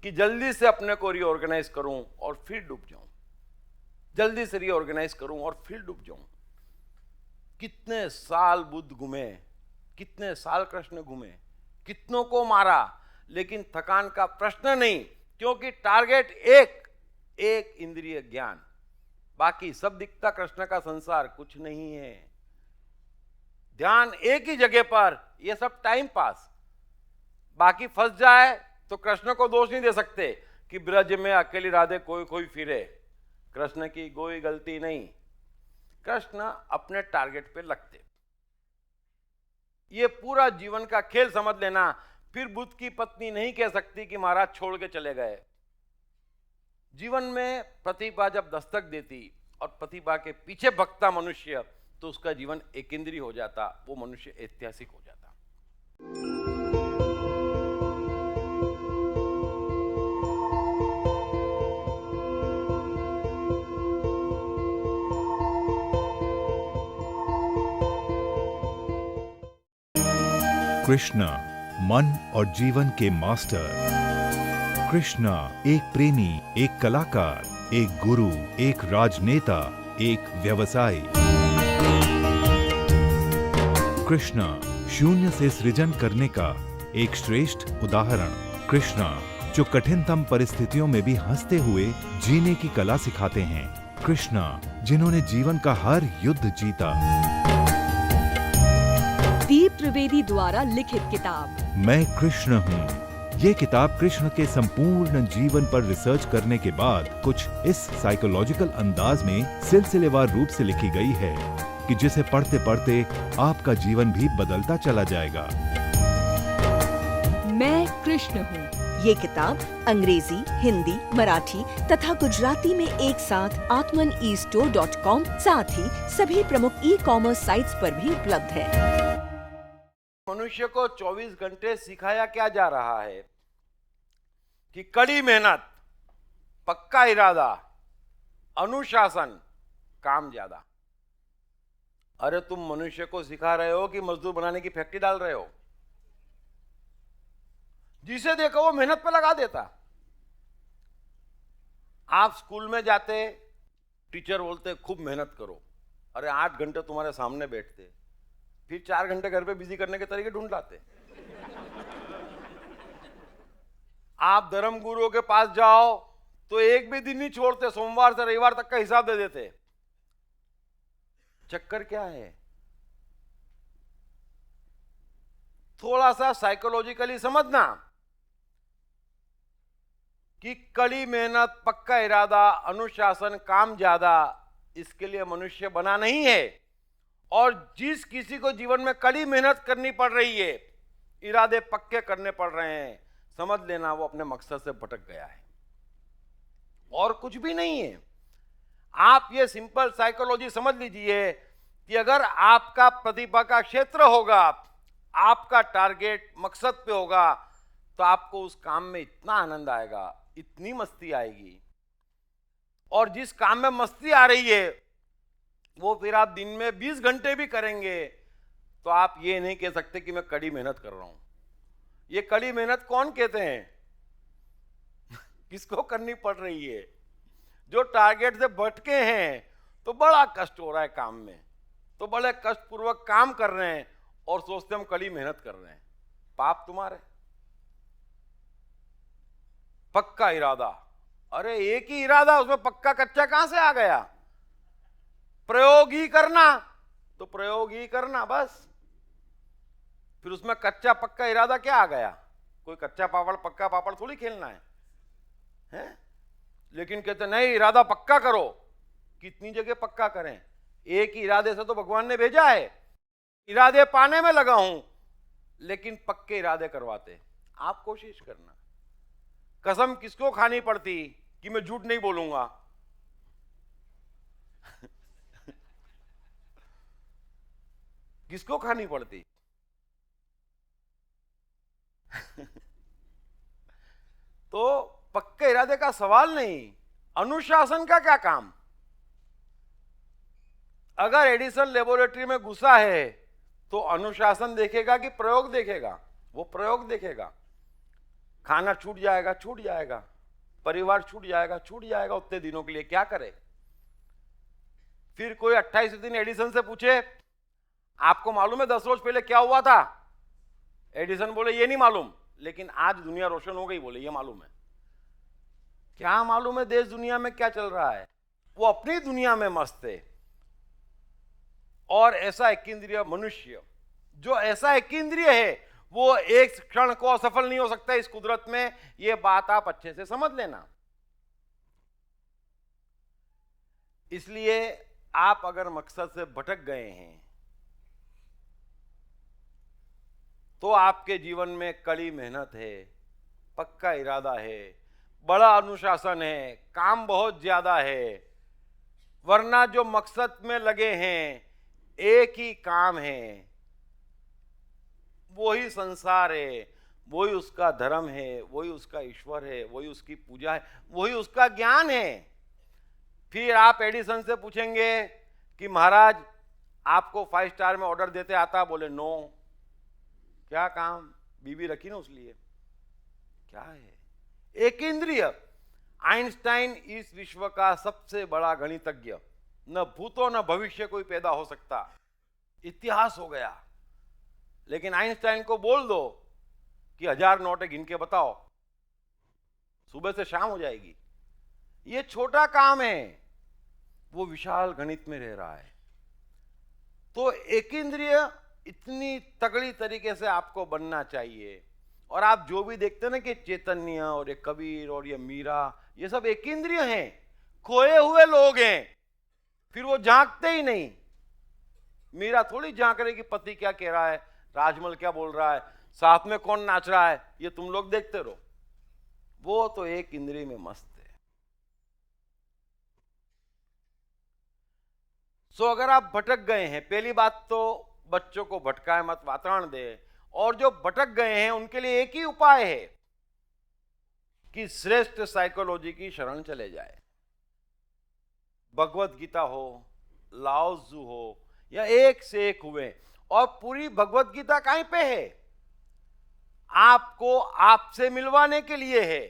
कि जल्दी से अपने को रीऑर्गेनाइज करूं और फिर डूब जाऊं, जल्दी से रीऑर्गेनाइज करूं और फिर डूब जाऊं। कितने साल बुद्ध घूमे, कितने साल कृष्ण घूमे, कितनों को मारा, लेकिन थकान का प्रश्न नहीं, क्योंकि टारगेट एक इंद्रिय ज्ञान, बाकी सब दिखता कृष्ण का संसार कुछ नहीं है। ध्यान एक ही जगह पर, ये सब टाइम पास। बाकी फंस जाए तो कृष्ण को दोष नहीं दे सकते कि ब्रज में अकेली राधे कोई कोई फिरे, कृष्ण की कोई गलती नहीं, कृष्ण अपने टारगेट पे लगते। ये पूरा जीवन का खेल समझ लेना। फिर बुद्ध की पत्नी नहीं कह सकती कि महाराज छोड़ के चले गए। जीवन में प्रतिभा जब दस्तक देती और प्रतिभा के पीछे भगता मनुष्य, तो उसका जीवन एकेंद्रीय हो जाता, वो मनुष्य ऐतिहासिक हो जाता। कृष्ण मन और जीवन के मास्टर। कृष्ण एक प्रेमी, एक कलाकार, एक गुरु, एक राजनेता, एक व्यवसायी। कृष्ण शून्य से सृजन करने का एक श्रेष्ठ उदाहरण। कृष्ण जो कठिनतम परिस्थितियों में भी हंसते हुए जीने की कला सिखाते हैं। कृष्ण जिन्होंने जीवन का हर युद्ध जीता। दीप त्रिवेदी द्वारा लिखित किताब मैं कृष्ण हूँ। ये किताब कृष्ण के संपूर्ण जीवन पर रिसर्च करने के बाद कुछ इस साइकोलॉजिकल अंदाज में सिलसिलेवार रूप से लिखी गई है कि जिसे पढ़ते पढ़ते आपका जीवन भी बदलता चला जाएगा। मैं कृष्ण हूँ। ये किताब अंग्रेजी, हिंदी, मराठी तथा गुजराती में एक साथ atmanestore.com साथ ही सभी प्रमुख ई-कॉमर्स साइट्स पर भी उपलब्ध है। मनुष्य को 24 घंटे सिखाया क्या जा रहा है कि कड़ी मेहनत, पक्का इरादा, अनुशासन, काम ज्यादा। अरे तुम मनुष्य को सिखा रहे हो कि मजदूर बनाने की फैक्ट्री डाल रहे हो? जिसे देखो वो मेहनत पे लगा देता। आप स्कूल में जाते, टीचर बोलते खूब मेहनत करो, अरे 8 घंटे तुम्हारे सामने बैठते, फिर 4 घंटे घर पे बिजी करने के तरीके ढूंढ लाते। आप धर्म गुरुओं के पास जाओ तो एक भी दिन नहीं छोड़ते, सोमवार से रविवार तक का हिसाब दे देते। चक्कर क्या है? थोड़ा सा साइकोलॉजिकली समझना कि कड़ी मेहनत, पक्का इरादा, अनुशासन, काम ज्यादा, इसके लिए मनुष्य बना नहीं है। और जिस किसी को जीवन में कड़ी मेहनत करनी पड़ रही है, इरादे पक्के करने पड़ रहे हैं, समझ लेना वो अपने मकसद से भटक गया है, और कुछ भी नहीं है। आप ये सिंपल साइकोलॉजी समझ लीजिए कि अगर आपका प्रतिभा का क्षेत्र होगा, आपका टारगेट मकसद पे होगा, तो आपको उस काम में इतना आनंद आएगा, इतनी मस्ती आएगी। और जिस काम में मस्ती आ रही है वो फिर आप दिन में 20 घंटे भी करेंगे तो आप ये नहीं कह सकते कि मैं कड़ी मेहनत कर रहा हूं। ये कड़ी मेहनत कौन कहते हैं? किसको करनी पड़ रही है? जो टारगेट से भटके हैं, तो बड़ा कष्ट हो रहा है काम में, तो बड़े कष्टपूर्वक काम कर रहे हैं और सोचते हम कड़ी मेहनत कर रहे हैं। पाप तुम्हारे। पक्का इरादा, अरे एक ही इरादा, उसमें पक्का कच्चा कहां से आ गया? प्रयोग ही करना, तो प्रयोग ही करना बस। फिर उसमें कच्चा पक्का इरादा क्या आ गया? कोई कच्चा पापड़ पक्का पापड़ थोड़ी खेलना है? लेकिन कहते नहीं, इरादा पक्का करो। कितनी जगह पक्का करें? एक ही इरादे से तो भगवान ने भेजा है। इरादे पाने में लगा हूं, लेकिन पक्के इरादे करवाते। आप कोशिश करना। कसम किसको खानी पड़ती कि मैं झूठ नहीं बोलूंगा? किसको खानी पड़ती? तो पक्के इरादे का सवाल नहीं, अनुशासन का क्या काम? अगर एडिसन लेबोरेटरी में घुसा है तो अनुशासन देखेगा कि प्रयोग देखेगा? वो प्रयोग देखेगा। खाना छूट जाएगा, छूट जाएगा। परिवार छूट जाएगा, छूट जाएगा। उतने दिनों के लिए क्या करे? फिर कोई 28 दिन एडिसन से पूछे, आपको मालूम है 10 रोज पहले क्या हुआ था? एडिसन बोले ये नहीं मालूम, लेकिन आज दुनिया रोशन हो गई, बोले ये मालूम है। क्या मालूम है देश दुनिया में क्या चल रहा है? वो अपनी दुनिया में मस्त है। और ऐसा एकेंद्रिय मनुष्य, जो ऐसा एकेंद्रिय है, वो एक क्षण को असफल नहीं हो सकता इस कुदरत में। ये बात आप अच्छे से समझ लेना। इसलिए आप अगर मकसद से भटक गए हैं तो आपके जीवन में कड़ी मेहनत है, पक्का इरादा है, बड़ा अनुशासन है, काम बहुत ज्यादा है। वरना जो मकसद में लगे हैं, एक ही काम है, वही संसार है, वही उसका धर्म है, वही उसका ईश्वर है, वही उसकी पूजा है, वही उसका ज्ञान है। फिर आप एडिसन से पूछेंगे कि महाराज आपको 5 स्टार में ऑर्डर देते आता? बोले नो। क्या काम? बीवी रखी ना, उसलिए। क्या है? एक इंद्रिय। आइंस्टाइन इस विश्व का सबसे बड़ा गणितज्ञ, न भूतो न भविष्य कोई पैदा हो सकता, इतिहास हो गया। लेकिन आइंस्टाइन को बोल दो कि 1000 नोटें गिन के बताओ, सुबह से शाम हो जाएगी। ये छोटा काम है, वो विशाल गणित में रह रहा है। तो एकेंद्रिय इतनी तगड़ी तरीके से आपको बनना चाहिए। और आप जो भी देखते हैं ना कि चैतन्य और ये कबीर और ये मीरा, ये सब एकेंद्रिय हैं, खोए हुए लोग हैं। फिर वो झांकते ही नहीं। मीरा थोड़ी झांक रही कि पति क्या कह रहा है, राजमल क्या बोल रहा है, साथ में कौन नाच रहा है, ये तुम लोग देखते रहो। वो तो एक इंद्रिय में मस्त है। सो अगर आप भटक गए हैं, पहली बात तो बच्चों को भटकाए मत, वातावरण दे। और जो भटक गए हैं उनके लिए एक ही उपाय है कि श्रेष्ठ साइकोलॉजी की शरण चले जाए। भगवत गीता हो, लाओ त्सु हो, या एक से एक हुए। और पूरी भगवत गीता कहीं पे है? आपको आपसे मिलवाने के लिए है।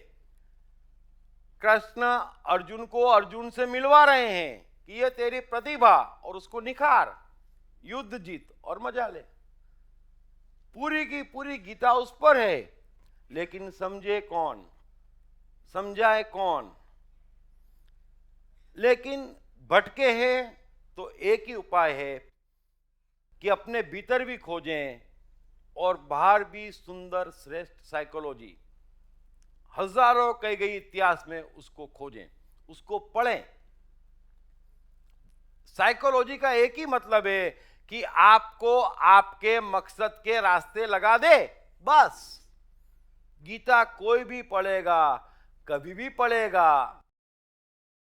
कृष्ण अर्जुन को अर्जुन से मिलवा रहे हैं कि ये तेरी प्रतिभा और उसको निखार, युद्ध जीत और मजा ले। पूरी की पूरी गीता उस पर है। लेकिन समझे कौन, समझाए कौन? लेकिन भटके हैं तो एक ही उपाय है कि अपने भीतर भी खोजें और बाहर भी सुंदर श्रेष्ठ साइकोलॉजी, हजारों कही गई इतिहास में, उसको खोजें, उसको पढ़ें। साइकोलॉजी का एक ही मतलब है कि आपको आपके मकसद के रास्ते लगा दे, बस। गीता कोई भी पढ़ेगा, कभी भी पढ़ेगा,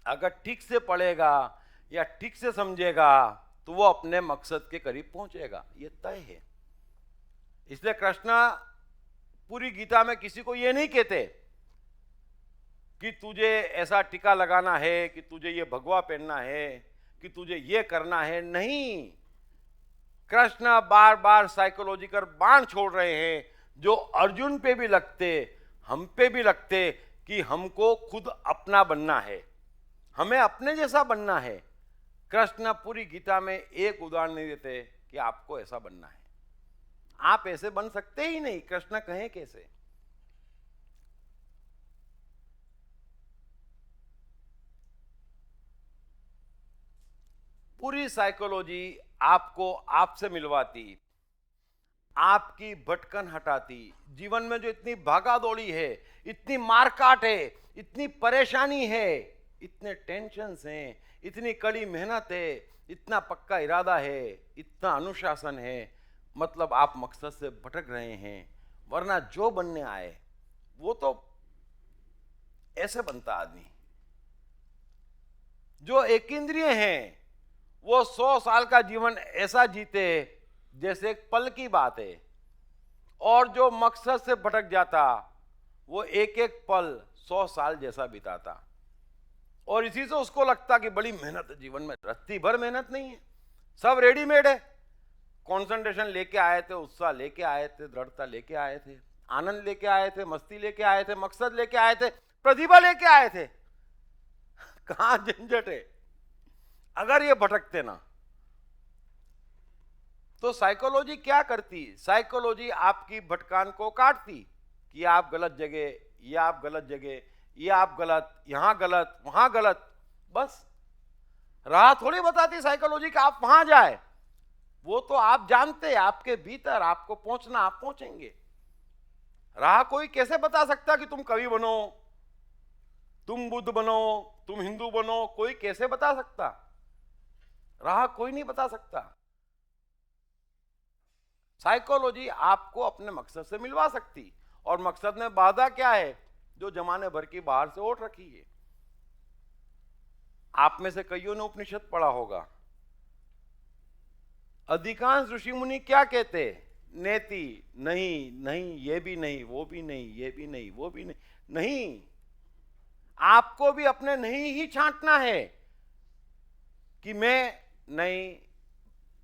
अगर ठीक से पढ़ेगा या ठीक से समझेगा तो वो अपने मकसद के करीब पहुंचेगा, ये तय है। इसलिए कृष्ण पूरी गीता में किसी को ये नहीं कहते कि तुझे ऐसा टीका लगाना है, कि तुझे ये भगवा पहनना है, कि तुझे ये करना है। नहीं, कृष्ण बार बार साइकोलॉजिकल बाण छोड़ रहे हैं, जो अर्जुन पे भी लगते, हम पे भी लगते, कि हमको खुद अपना बनना है, हमें अपने जैसा बनना है। कृष्ण पूरी गीता में एक उदाहरण नहीं देते कि आपको ऐसा बनना है। आप ऐसे बन सकते ही नहीं, कृष्ण कहें कैसे? पूरी साइकोलॉजी आपको आपसे मिलवाती, आपकी भटकन हटाती। जीवन में जो इतनी भागा दौड़ी है, इतनी मारकाट है, इतनी परेशानी है, इतने टेंशन्स हैं, इतनी कड़ी मेहनत है, इतना पक्का इरादा है, इतना अनुशासन है, मतलब आप मकसद से भटक रहे हैं। वरना जो बनने आए वो तो ऐसे बनता आदमी। जो एक इंद्रिय हैं वो 100 साल का जीवन ऐसा जीते जैसे एक पल की बात है, और जो मकसद से भटक जाता वो एक एक पल 100 साल जैसा बिताता। और इसी से उसको लगता कि बड़ी मेहनत है जीवन में। रत्ती भर मेहनत नहीं है, सब रेडीमेड है। कंसंट्रेशन लेके आए थे, उत्साह लेके आए थे, दृढ़ता लेके आए थे, आनंद लेके आए थे, मस्ती लेके आए थे, मकसद लेके आए थे, प्रतिभा लेके आए थे। कहां झंझट है। अगर ये भटकते ना तो साइकोलॉजी क्या करती? साइकोलॉजी आपकी भटकान को काटती कि आप गलत जगह, ये आप गलत जगह, ये आप गलत, यहां गलत, वहां गलत। बस राह थोड़ी बताती साइकोलॉजी कि आप वहां जाए। वो तो आप जानते, आपके भीतर आपको पहुंचना, आप पहुंचेंगे। राह कोई कैसे बता सकता कि तुम कवि बनो, तुम बुद्ध बनो, तुम हिंदू बनो? कोई कैसे बता सकता? राह कोई नहीं बता सकता। साइकोलॉजी आपको अपने मकसद से मिलवा सकती। और मकसद में बाधा क्या है? जो जमाने भर की बाहर से ओट रखी है। आप में से कईयों ने उपनिषद पढ़ा होगा। अधिकांश ऋषि मुनि क्या कहते? नेति, नहीं नहीं, ये भी नहीं, वो भी नहीं, ये भी नहीं, वो भी नहीं। नहीं, आपको भी अपने नहीं ही छांटना है कि मैं नहीं,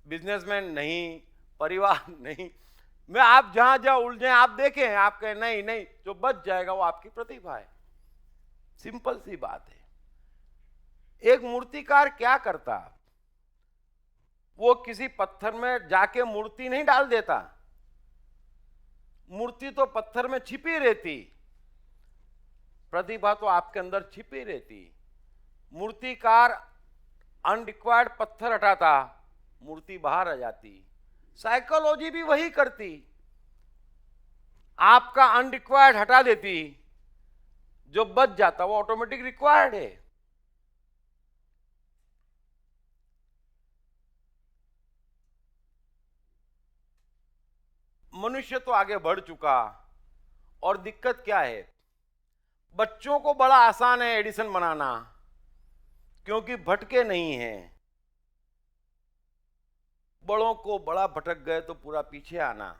बिजनेसमैन नहीं, परिवार नहीं। मैं आप जहां जहां उलझे आप देखें, आप कहें नहीं नहीं, जो बच जाएगा वो आपकी प्रतिभा है। सिंपल सी बात है। एक मूर्तिकार क्या करता? वो किसी पत्थर में जाके मूर्ति नहीं डाल देता। मूर्ति तो पत्थर में छिपी रहती, प्रतिभा तो आपके अंदर छिपी रहती। मूर्तिकार अनरिक्वायर्ड पत्थर हटाता, मूर्ति बाहर आ जाती। साइकोलॉजी भी वही करती, आपका अनरिक्वायर्ड हटा देती, जो बच जाता वो ऑटोमेटिक रिक्वायर्ड है। मनुष्य तो आगे बढ़ चुका, और दिक्कत क्या है? बच्चों को बड़ा आसान है एडिसन बनाना, क्योंकि भटके नहीं हैं। बड़ों को बड़ा भटक गए तो पूरा पीछे आना।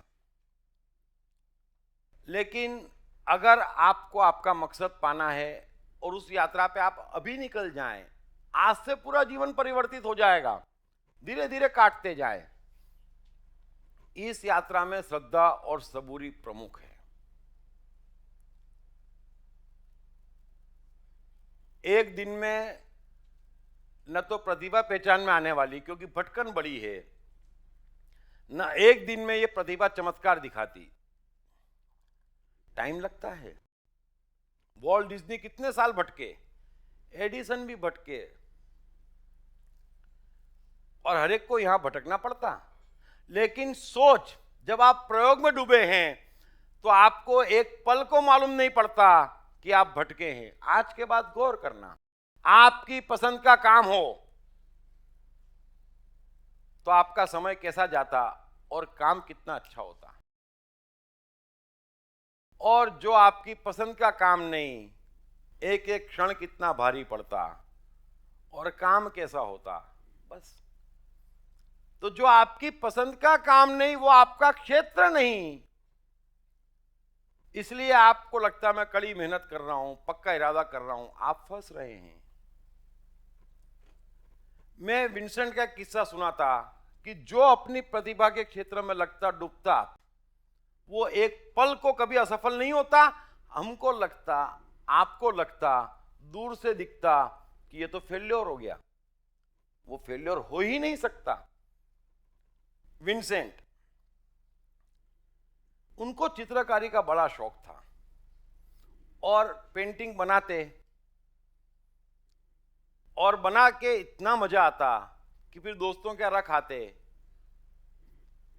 लेकिन अगर आपको आपका मकसद पाना है और उस यात्रा पे आप अभी निकल जाएं, आज से पूरा जीवन परिवर्तित हो जाएगा। धीरे धीरे काटते जाएं। इस यात्रा में श्रद्धा और सबूरी प्रमुख है। एक दिन में न तो प्रतिभा पहचान में आने वाली, क्योंकि भटकन बड़ी है, न एक दिन में ये प्रतिभा चमत्कार दिखाती। टाइम लगता है। वॉल्ट डिज्नी कितने साल भटके, एडिसन भी भटके, और हर एक को यहां भटकना पड़ता। लेकिन सोच, जब आप प्रयोग में डूबे हैं तो आपको एक पल को मालूम नहीं पड़ता कि आप भटके हैं। आज के बाद गौर करना, आपकी पसंद का काम हो तो आपका समय कैसा जाता और काम कितना अच्छा होता। और जो आपकी पसंद का काम नहीं, एक एक क्षण कितना भारी पड़ता और काम कैसा होता। बस। तो जो आपकी पसंद का काम नहीं, वो आपका क्षेत्र नहीं, इसलिए आपको लगता मैं कड़ी मेहनत कर रहा हूं, पक्का इरादा कर रहा हूं, आप फंस रहे हैं। मैं विंसेंट का किस्सा सुना था कि जो अपनी प्रतिभा के क्षेत्र में लगता डूबता, वो एक पल को कभी असफल नहीं होता। हमको लगता, आपको लगता, दूर से दिखता कि ये तो फेल्योर हो गया। वो फेल्योर हो ही नहीं सकता। विंसेंट, उनको चित्रकारी का बड़ा शौक था और पेंटिंग बनाते, और बना के इतना मजा आता कि फिर दोस्तों क्या रख आते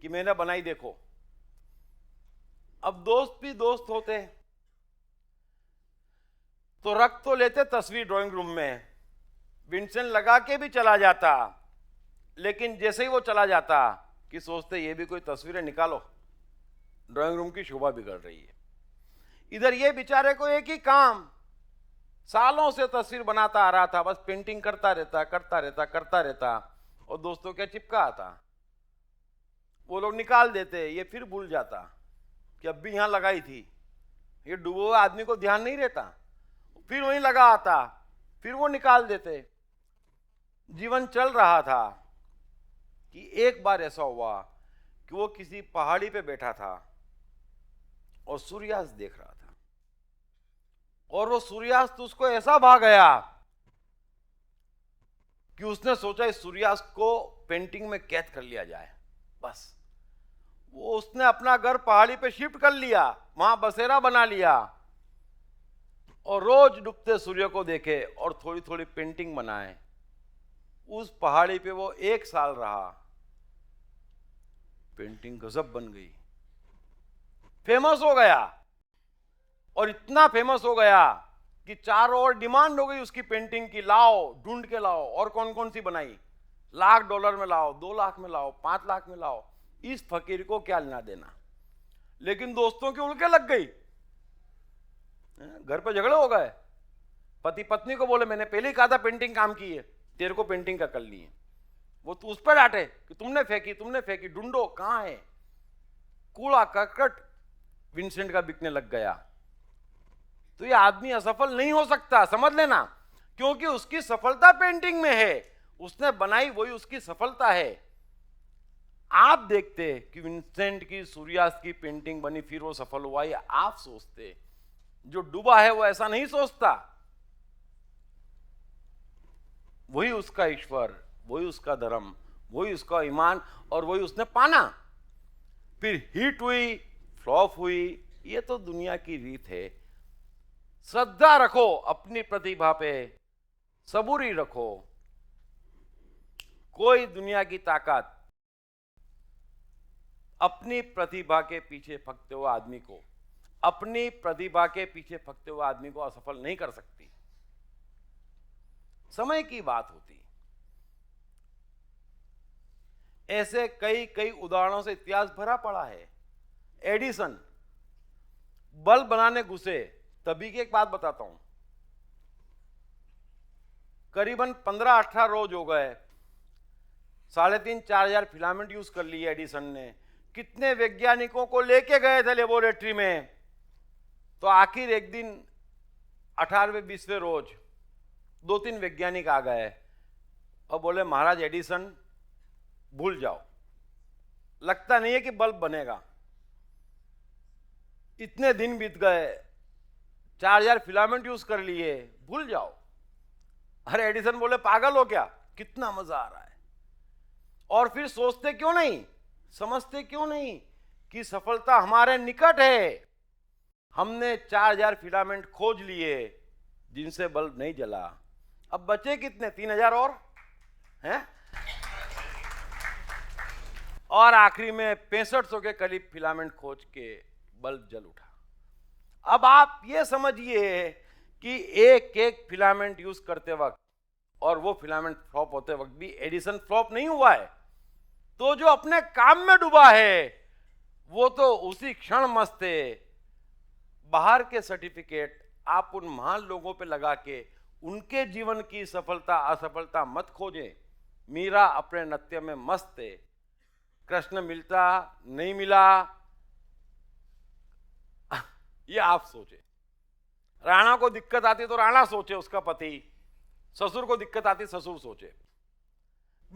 कि मैंने बनाई देखो। अब दोस्त भी दोस्त होते तो रख तो लेते तस्वीर ड्राइंग रूम में, विंसेंट लगा के भी चला जाता, लेकिन जैसे ही वो चला जाता कि सोचते ये भी कोई तस्वीरें निकालो, ड्राइंग रूम की शोभा बिगड़ रही है। इधर ये बेचारे को एक ही काम, सालों से तस्वीर बनाता आ रहा था, बस पेंटिंग करता रहता और दोस्तों क्या चिपका आता, वो लोग निकाल देते, ये फिर भूल जाता कि अब भी यहां लगाई थी। ये डूबे हुए आदमी को ध्यान नहीं रहता, फिर वहीं लगा आता, फिर वो निकाल देते। जीवन चल रहा था कि एक बार ऐसा हुआ कि वो किसी पहाड़ी पे बैठा था और सूर्यास्त देख रहा था, और वो सूर्यास्त उसको ऐसा भा गया कि उसने सोचा इस सूर्यास्त को पेंटिंग में कैद कर लिया जाए। बस वो उसने अपना घर पहाड़ी पे शिफ्ट कर लिया, वहां बसेरा बना लिया और रोज डूबते सूर्य को देखे और थोड़ी थोड़ी पेंटिंग बनाए। उस पहाड़ी पे वो 1 साल रहा, पेंटिंग गजब बन गई, फेमस हो गया, और इतना फेमस हो गया कि चारों ओर डिमांड हो गई उसकी पेंटिंग की, लाओ ढूंढ के लाओ, और कौन कौन सी बनाई, $1,00,000 में लाओ, 2 लाख में लाओ, 5 लाख में लाओ, इस फकीर को क्या लेना देना। लेकिन दोस्तों की उल्के लग गई, घर पे झगड़े हो गए, पति पत्नी को बोले मैंने पहले ही कहा था पेंटिंग काम की है, तेरे को पेंटिंग का कर ली है। वो तो उस पर डांटे कि तुमने फेंकी, ढूंढो कहां है। कूड़ा करकट विंसेंट का बिकने लग गया। तो ये आदमी असफल नहीं हो सकता, समझ लेना, क्योंकि उसकी सफलता पेंटिंग में है, उसने बनाई वही उसकी सफलता है। आप देखते कि विंसेंट की सूर्यास्त की पेंटिंग बनी फिर वो सफल हुआ, या आप सोचते जो डूबा है वो ऐसा नहीं सोचता। वही उसका ईश्वर, वही उसका धर्म, वही उसका ईमान, और वही उसने पाना। फिर हिट हुई, फ्लॉप हुई, ये तो दुनिया की रीत है। श्रद्धा रखो अपनी प्रतिभा पे, सबूरी रखो। कोई दुनिया की ताकत अपनी प्रतिभा के पीछे फंकते हुए आदमी को, अपनी प्रतिभा के पीछे फंकते हुए आदमी को असफल नहीं कर सकती। समय की बात होती। ऐसे कई कई उदाहरणों से इतिहास भरा पड़ा है। एडिसन बल्ब बनाने घुसे, तभी की एक बात बताता हूं, करीबन 15-18 रोज हो गए, 3,500-4 हजार फिलामेंट यूज कर लिए एडिसन ने। कितने वैज्ञानिकों को लेके गए थे लेबोरेटरी में, तो आखिर एक दिन 18वें-20वें रोज 2-3 वैज्ञानिक आ गए और बोले महाराज एडिसन भूल जाओ, लगता नहीं है कि बल्ब बनेगा। इतने दिन बीत गए, 4,000 फिलामेंट यूज कर लिए, भूल जाओ। अरे एडिसन बोले पागल हो क्या, कितना मजा आ रहा है। और फिर सोचते क्यों नहीं, समझते क्यों नहीं कि सफलता हमारे निकट है। हमने 4,000 फिलामेंट खोज लिए जिनसे बल्ब नहीं जला, अब बचे कितने, 3,000 और हैं, और आखिरी में 6500 के करीब फिलामेंट खोज के बल्ब जल उठा। अब आप ये समझिए कि एक एक फिलामेंट यूज करते वक्त और वो फिलामेंट फ्लॉप होते वक्त भी एडिसन फ्लॉप नहीं हुआ है। तो जो अपने काम में डूबा है वो तो उसी क्षण मस्त है। बाहर के सर्टिफिकेट आप उन महान लोगों पे लगा के उनके जीवन की सफलता असफलता मत खोजें। मीरा अपने नृत्य में मस्त है, कृष्ण मिलता नहीं मिला ये आप सोचे। राणा को दिक्कत आती तो राणा सोचे, उसका पति, ससुर को दिक्कत आती ससुर सोचे।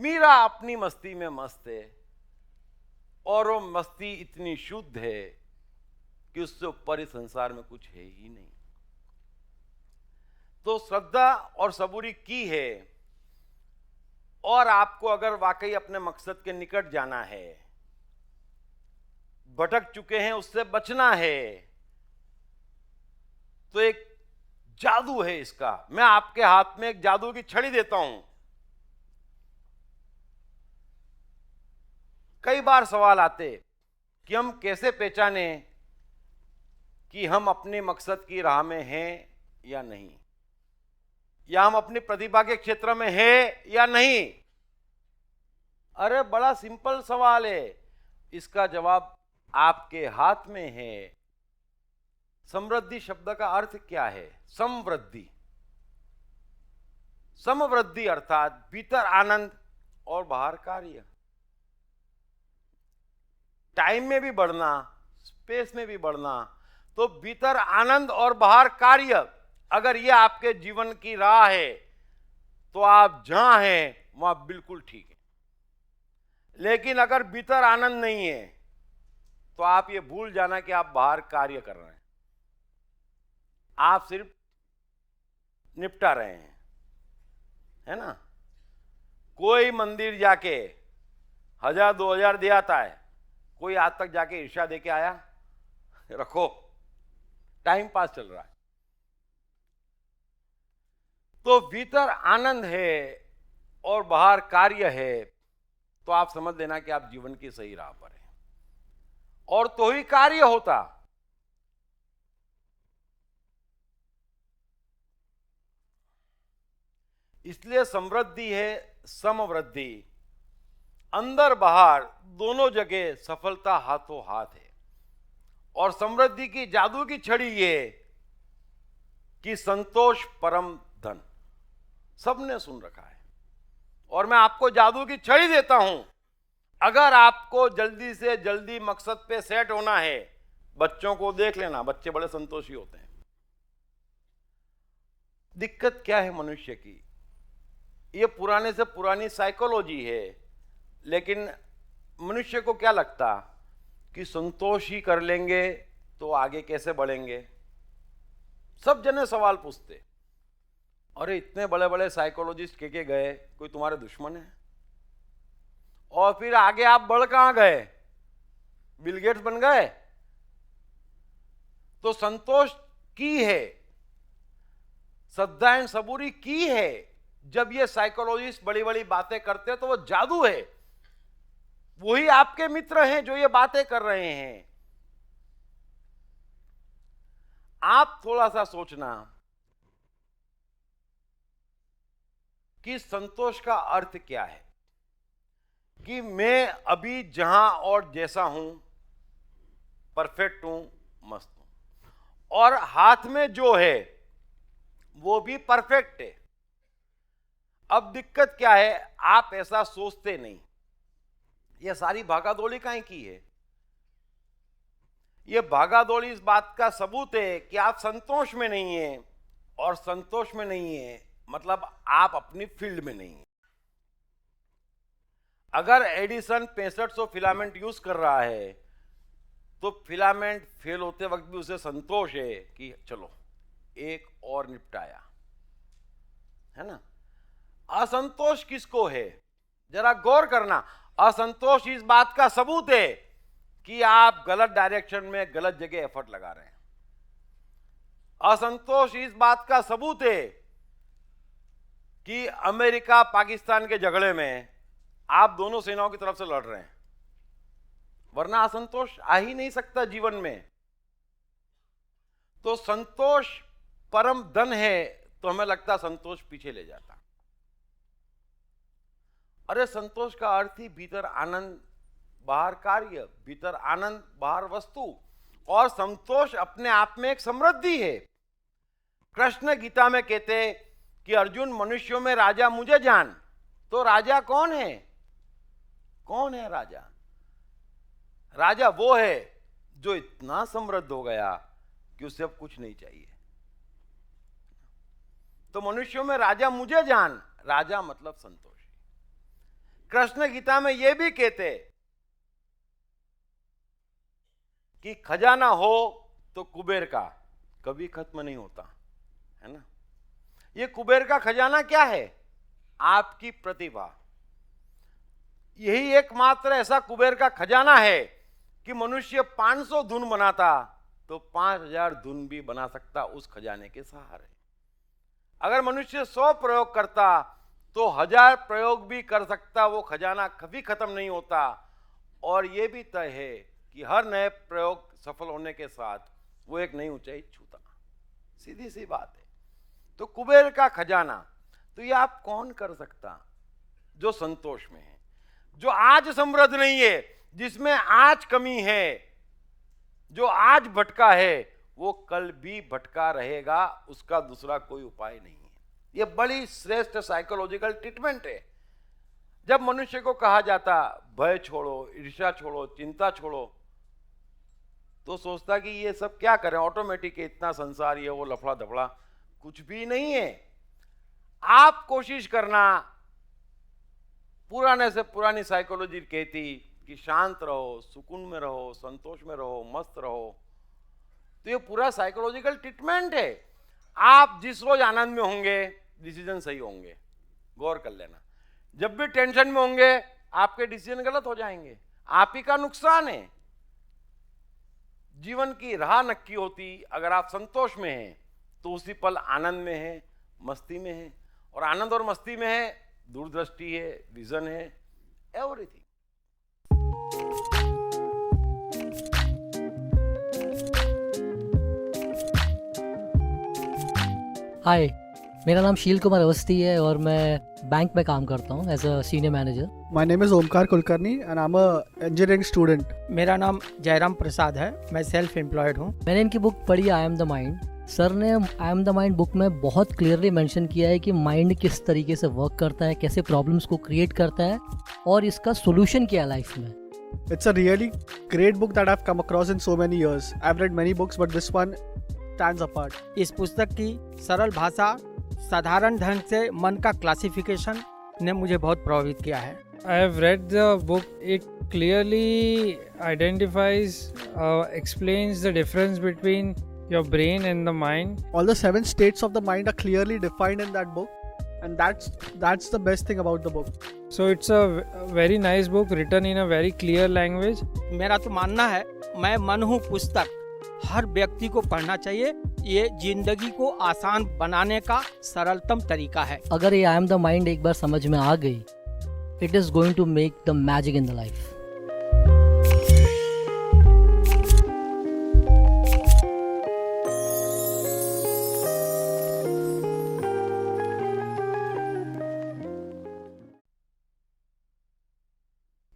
मीरा अपनी मस्ती में मस्त है, और वो मस्ती इतनी शुद्ध है कि उससे ऊपर इस संसार में कुछ है ही नहीं। तो श्रद्धा और सबूरी की है, और आपको अगर वाकई अपने मकसद के निकट जाना है, भटक चुके हैं उससे बचना है, तो एक जादू है इसका। मैं आपके हाथ में एक जादू की छड़ी देता हूं, बार सवाल आते कि हम कैसे पहचाने कि हम अपने मकसद की राह में हैं या नहीं, या हम अपनी प्रतिभा के क्षेत्र में हैं या नहीं। अरे बड़ा सिंपल सवाल है, इसका जवाब आपके हाथ में है। समृद्धि शब्द का अर्थ क्या है? समवृद्धि। समवृद्धि अर्थात भीतर आनंद और बाहर कार्य। टाइम में भी बढ़ना, स्पेस में भी बढ़ना। तो भीतर आनंद और बाहर कार्य, अगर ये आपके जीवन की राह है तो आप जहां हैं वहां बिल्कुल ठीक है। लेकिन अगर भीतर आनंद नहीं है तो आप ये भूल जाना कि आप बाहर कार्य कर रहे हैं, आप सिर्फ निपटा रहे हैं, है ना। कोई मंदिर जाके 1000-2000 दे आता है, कोई आज तक जाके ईर्ष्या दे के आया? रखो, टाइम पास चल रहा है। तो भीतर आनंद है और बाहर कार्य है, तो आप समझ लेना कि आप जीवन की सही राह पर हैं, और तो ही कार्य होता। इसलिए समृद्धि है समवृद्धि, अंदर बाहर दोनों जगह सफलता हाथों हाथ है। और समृद्धि की जादू की छड़ी ये कि संतोष परम धन, सबने सुन रखा है। और मैं आपको जादू की छड़ी देता हूं, अगर आपको जल्दी से जल्दी मकसद पे सेट होना है, बच्चों को देख लेना, बच्चे बड़े संतोषी होते हैं। दिक्कत क्या है मनुष्य की? ये पुराने से पुरानी साइकोलॉजी है, लेकिन मनुष्य को क्या लगता कि संतोष ही कर लेंगे तो आगे कैसे बढ़ेंगे। सब जने सवाल पूछते, अरे इतने बड़े बड़े साइकोलॉजिस्ट के गए, कोई तुम्हारे दुश्मन है? और फिर आगे आप बढ़ कहां गए? बिल गेट्स बन गए? तो संतोष की है, श्रद्धा एंड सबूरी की है। जब ये साइकोलॉजिस्ट बड़ी बड़ी बातें करते हैं तो वो जादू है, वही आपके मित्र हैं जो ये बातें कर रहे हैं। आप थोड़ा सा सोचना कि संतोष का अर्थ क्या है, कि मैं अभी जहां और जैसा हूं परफेक्ट हूं, मस्त हूं, और हाथ में जो है वो भी परफेक्ट है। अब दिक्कत क्या है, आप ऐसा सोचते नहीं। ये सारी भागादौड़ी काहे की है? ये भागादौड़ी इस बात का सबूत है कि आप संतोष में नहीं है, और संतोष में नहीं है मतलब आप अपनी फील्ड में नहीं है। अगर एडिसन 6500 फिलामेंट यूज कर रहा है तो फिलामेंट फेल होते वक्त भी उसे संतोष है कि चलो एक और निपटाया, है ना। असंतोष किसको है? जरा गौर करना। असंतोष इस बात का सबूत है कि आप गलत डायरेक्शन में गलत जगह एफर्ट लगा रहे हैं। असंतोष इस बात का सबूत है कि अमेरिका पाकिस्तान के झगड़े में आप दोनों सेनाओं की तरफ से लड़ रहे हैं, वरना असंतोष आ ही नहीं सकता जीवन में। तो संतोष परम धन है, तो हमें लगता संतोष पीछे ले जाता। अरे संतोष का अर्थ ही भीतर आनंद बाहर कार्य, भीतर आनंद बाहर वस्तु, और संतोष अपने आप में एक समृद्धि है। कृष्ण गीता में कहते कि अर्जुन मनुष्यों में राजा मुझे जान। तो राजा कौन है? कौन है राजा? राजा वो है जो इतना समृद्ध हो गया कि उसे अब कुछ नहीं चाहिए। तो मनुष्यों में राजा मुझे जान, राजा मतलब संतोष। कृष्ण गीता में यह भी कहते कि खजाना हो तो कुबेर का कभी खत्म नहीं होता, है ना। ये कुबेर का खजाना क्या है? आपकी प्रतिभा। यही एकमात्र ऐसा कुबेर का खजाना है कि मनुष्य 500 धुन बनाता तो 5000 धुन भी बना सकता उस खजाने के सहारे। अगर मनुष्य 100 प्रयोग करता तो 1000 प्रयोग भी कर सकता, वो खजाना कभी खत्म नहीं होता। और ये भी तय है कि हर नए प्रयोग सफल होने के साथ वो एक नई ऊंचाई छूता। सीधी सी बात है। तो कुबेर का खजाना, तो ये आप कौन कर सकता जो संतोष में है, जो आज समृद्ध नहीं है, जिसमें आज कमी है, जो आज भटका है वो कल भी भटका रहेगा, उसका दूसरा कोई उपाय नहीं है। ये बड़ी श्रेष्ठ साइकोलॉजिकल ट्रीटमेंट है। जब मनुष्य को कहा जाता भय छोड़ो, ईर्ष्या छोड़ो, चिंता छोड़ो, तो सोचता कि ये सब क्या करें, ऑटोमेटिक इतना संसार ये वो लफड़ा दफड़ा, कुछ भी नहीं है। आप कोशिश करना, पुराने से पुरानी साइकोलॉजी कहती कि शांत रहो, सुकून में रहो, संतोष में रहो, मस्त रहो। तो ये पूरा साइकोलॉजिकल ट्रीटमेंट है। आप जिस रोज आनंद में होंगे डिसीजन सही होंगे, गौर कर लेना। जब भी टेंशन में होंगे आपके डिसीजन गलत हो जाएंगे, आप ही का नुकसान है। जीवन की राह नक्की होती अगर आप संतोष में हैं तो उसी पल आनंद में है, मस्ती में है, और आनंद और मस्ती में है दूरदृष्टि है, विजन है, एवरीथिंग। हाय, मेरा नाम शील कुमार अवस्थी है और मैं बैंक में काम करता हूँ as a senior manager. My name is Omkar Kulkarni and I'm a engineering student. मेरा नाम जयराम प्रसाद है, मैं सेल्फ एम्प्लॉयड हूँ। मैंने इनकी बुक पढ़ी I am the mind. Sir ने I am the mind book में बहुत क्लियरली मेंशन किया है कि माइंड किस तरीके से वर्क करता है, कैसे प्रॉब्लम्स को क्रिएट करता है और इसका सोल्यूशन क्या है लाइफ में। It's a really great book that I've come across in so many years. I've read many books but this one stands apart. इस पुस्तक की सरल भाषा, साधारण ढंग से मन का क्लासिफिकेशन ने मुझे बहुत प्रभावित किया है। I have read the book. It clearly identifies, explains the difference between your brain and the mind. All the 7 states of the mind are clearly defined in that book and that's the best thing about the book. So it's a very nice book written in a very clear language. मेरा तो मानना है, मैं मन हूँ पुस्तक, हर व्यक्ति को पढ़ना चाहिए। ये जिंदगी को आसान बनाने का सरलतम तरीका है। अगर ये आई एम द माइंड एक बार समझ में आ गई, it is going to make the magic in the life.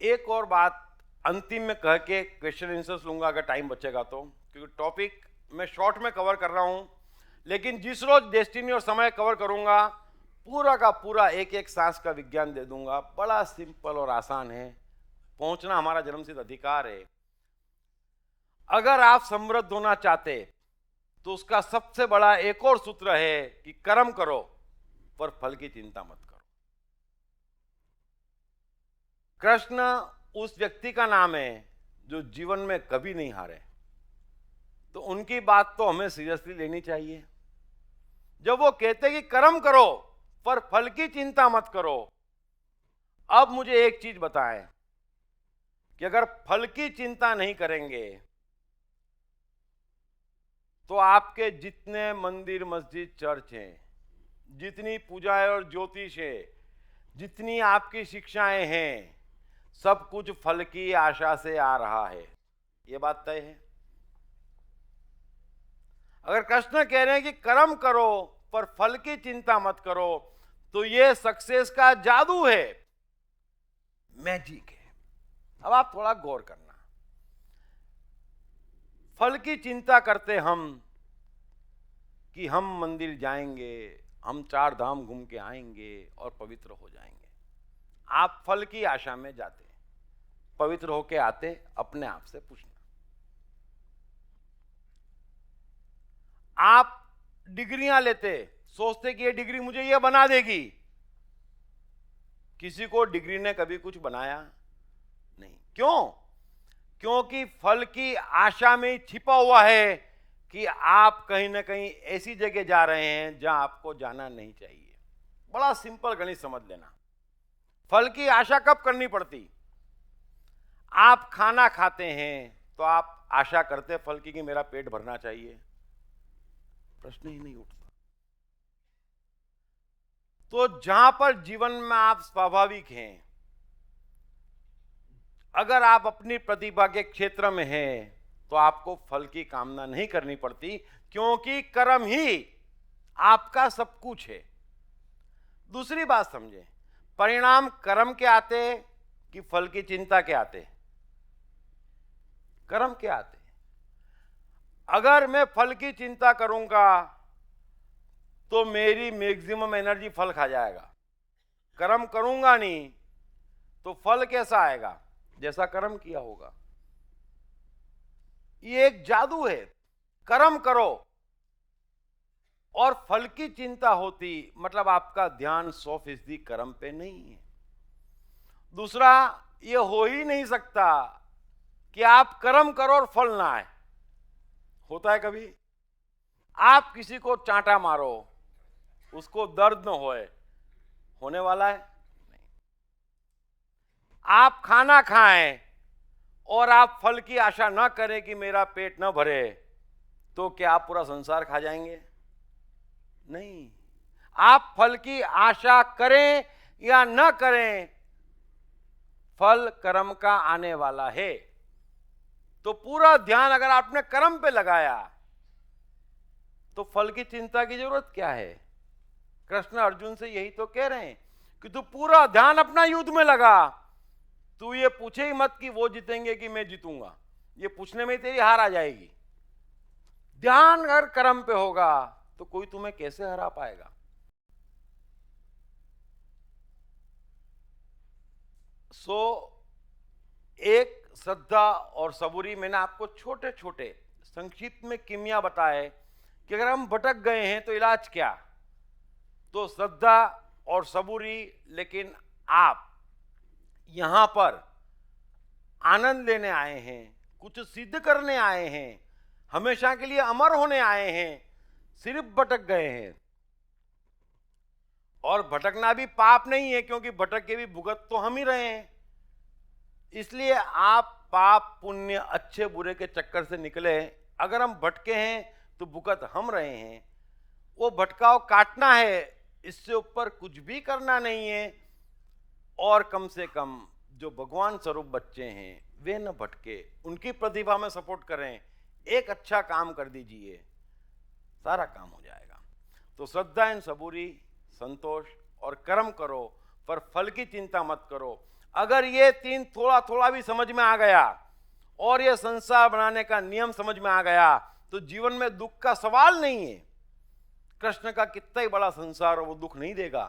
एक और बात अंतिम में कह के क्वेश्चन आंसर्स लूंगा अगर टाइम बचेगा तो, क्योंकि टॉपिक मैं शॉर्ट में कवर कर रहा हूं, लेकिन जिस रोज डेस्टिनी और समय कवर करूंगा पूरा का पूरा एक एक सांस का विज्ञान दे दूंगा। बड़ा सिंपल और आसान है, पहुंचना हमारा जन्मसिद्ध अधिकार है। अगर आप समृद्ध होना चाहते तो उसका सबसे बड़ा एक और सूत्र है कि कर्म करो पर फल की चिंता मत करो। कृष्ण उस व्यक्ति का नाम है जो जीवन में कभी नहीं हारे, तो उनकी बात तो हमें सीरियसली लेनी चाहिए। जब वो कहते कि कर्म करो पर फल की चिंता मत करो, अब मुझे एक चीज बताएं कि अगर फल की चिंता नहीं करेंगे तो आपके जितने मंदिर, मस्जिद, चर्च हैं, जितनी पूजाएं और ज्योतिष है, जितनी आपकी शिक्षाएं हैं, सब कुछ फल की आशा से आ रहा है। ये बात तय है। अगर कृष्ण कह रहे हैं कि कर्म करो पर फल की चिंता मत करो, तो ये सक्सेस का जादू है, मैजिक है। अब आप थोड़ा गौर करना। फल की चिंता करते हम कि हम मंदिर जाएंगे, हम 4 धाम घूम के आएंगे और पवित्र हो जाएंगे। आप फल की आशा में जाते, पवित्र होके आते, अपने आप से पूछना। आप डिग्रियां लेते, सोचते कि ये डिग्री मुझे ये बना देगी। किसी को डिग्री ने कभी कुछ बनाया नहीं। क्यों? क्योंकि फल की आशा में ही छिपा हुआ है कि आप कहीं ना कहीं ऐसी जगह जा रहे हैं जहां आपको जाना नहीं चाहिए। बड़ा सिंपल गणित समझ लेना। फल की आशा कब करनी पड़ती? आप खाना खाते हैं तो आप आशा करते फल की कि मेरा पेट भरना चाहिए, प्रश्न ही नहीं उठता। तो जहां पर जीवन में आप स्वाभाविक हैं, अगर आप अपनी प्रतिभा के क्षेत्र में हैं तो आपको फल की कामना नहीं करनी पड़ती, क्योंकि कर्म ही आपका सब कुछ है। दूसरी बात समझें, परिणाम कर्म के आते कि फल की चिंता के आते? कर्म के आते। अगर मैं फल की चिंता करूंगा तो मेरी मैक्सिमम एनर्जी फल खा जाएगा। कर्म करूंगा नहीं तो फल कैसा आएगा? जैसा कर्म किया होगा। ये एक जादू है। कर्म करो और फल की चिंता होती, मतलब आपका ध्यान 100% कर्म पे नहीं है। दूसरा, ये हो ही नहीं सकता कि आप कर्म करो और फल ना आए। होता है कभी? आप किसी को चांटा मारो, उसको दर्द न होए, होने वाला है? नहीं। आप खाना खाएं और आप फल की आशा न करें कि मेरा पेट न भरे, तो क्या आप पूरा संसार खा जाएंगे? नहीं। आप फल की आशा करें या न करें, फल कर्म का आने वाला है। तो पूरा ध्यान अगर आपने कर्म पे लगाया तो फल की चिंता की जरूरत क्या है? कृष्ण अर्जुन से यही तो कह रहे हैं कि तू पूरा ध्यान अपना युद्ध में लगा। तू ये पूछे ही मत कि वो जीतेंगे कि मैं जीतूंगा, ये पूछने में तेरी हार आ जाएगी। ध्यान अगर कर्म पे होगा तो कोई तुम्हें कैसे हरा पाएगा? एक श्रद्धा और सबूरी, मैंने आपको छोटे छोटे संक्षिप्त में किमिया बताए कि अगर हम भटक गए हैं तो इलाज क्या? तो श्रद्धा और सबूरी। लेकिन आप यहां पर आनंद लेने आए हैं, कुछ सिद्ध करने आए हैं, हमेशा के लिए अमर होने आए हैं, सिर्फ भटक गए हैं। और भटकना भी पाप नहीं है, क्योंकि भटक के भी भुगत तो हम ही रहे हैं। इसलिए आप पाप पुण्य अच्छे बुरे के चक्कर से निकले। अगर हम भटके हैं तो भुगत हम रहे हैं। वो भटकाव काटना है, इससे ऊपर कुछ भी करना नहीं है। और कम से कम जो भगवान स्वरूप बच्चे हैं वे न भटके, उनकी प्रतिभा में सपोर्ट करें। एक अच्छा काम कर दीजिए, सारा काम हो जाएगा। तो श्रद्धा एंड सबूरी, संतोष और कर्म करो, पर फल की चिंता मत करो। अगर ये तीन थोड़ा थोड़ा भी समझ में आ गया और ये संसार बनाने का नियम समझ में आ गया तो जीवन में दुख का सवाल नहीं है। कृष्ण का कितना ही बड़ा संसार हो, वो दुख नहीं देगा,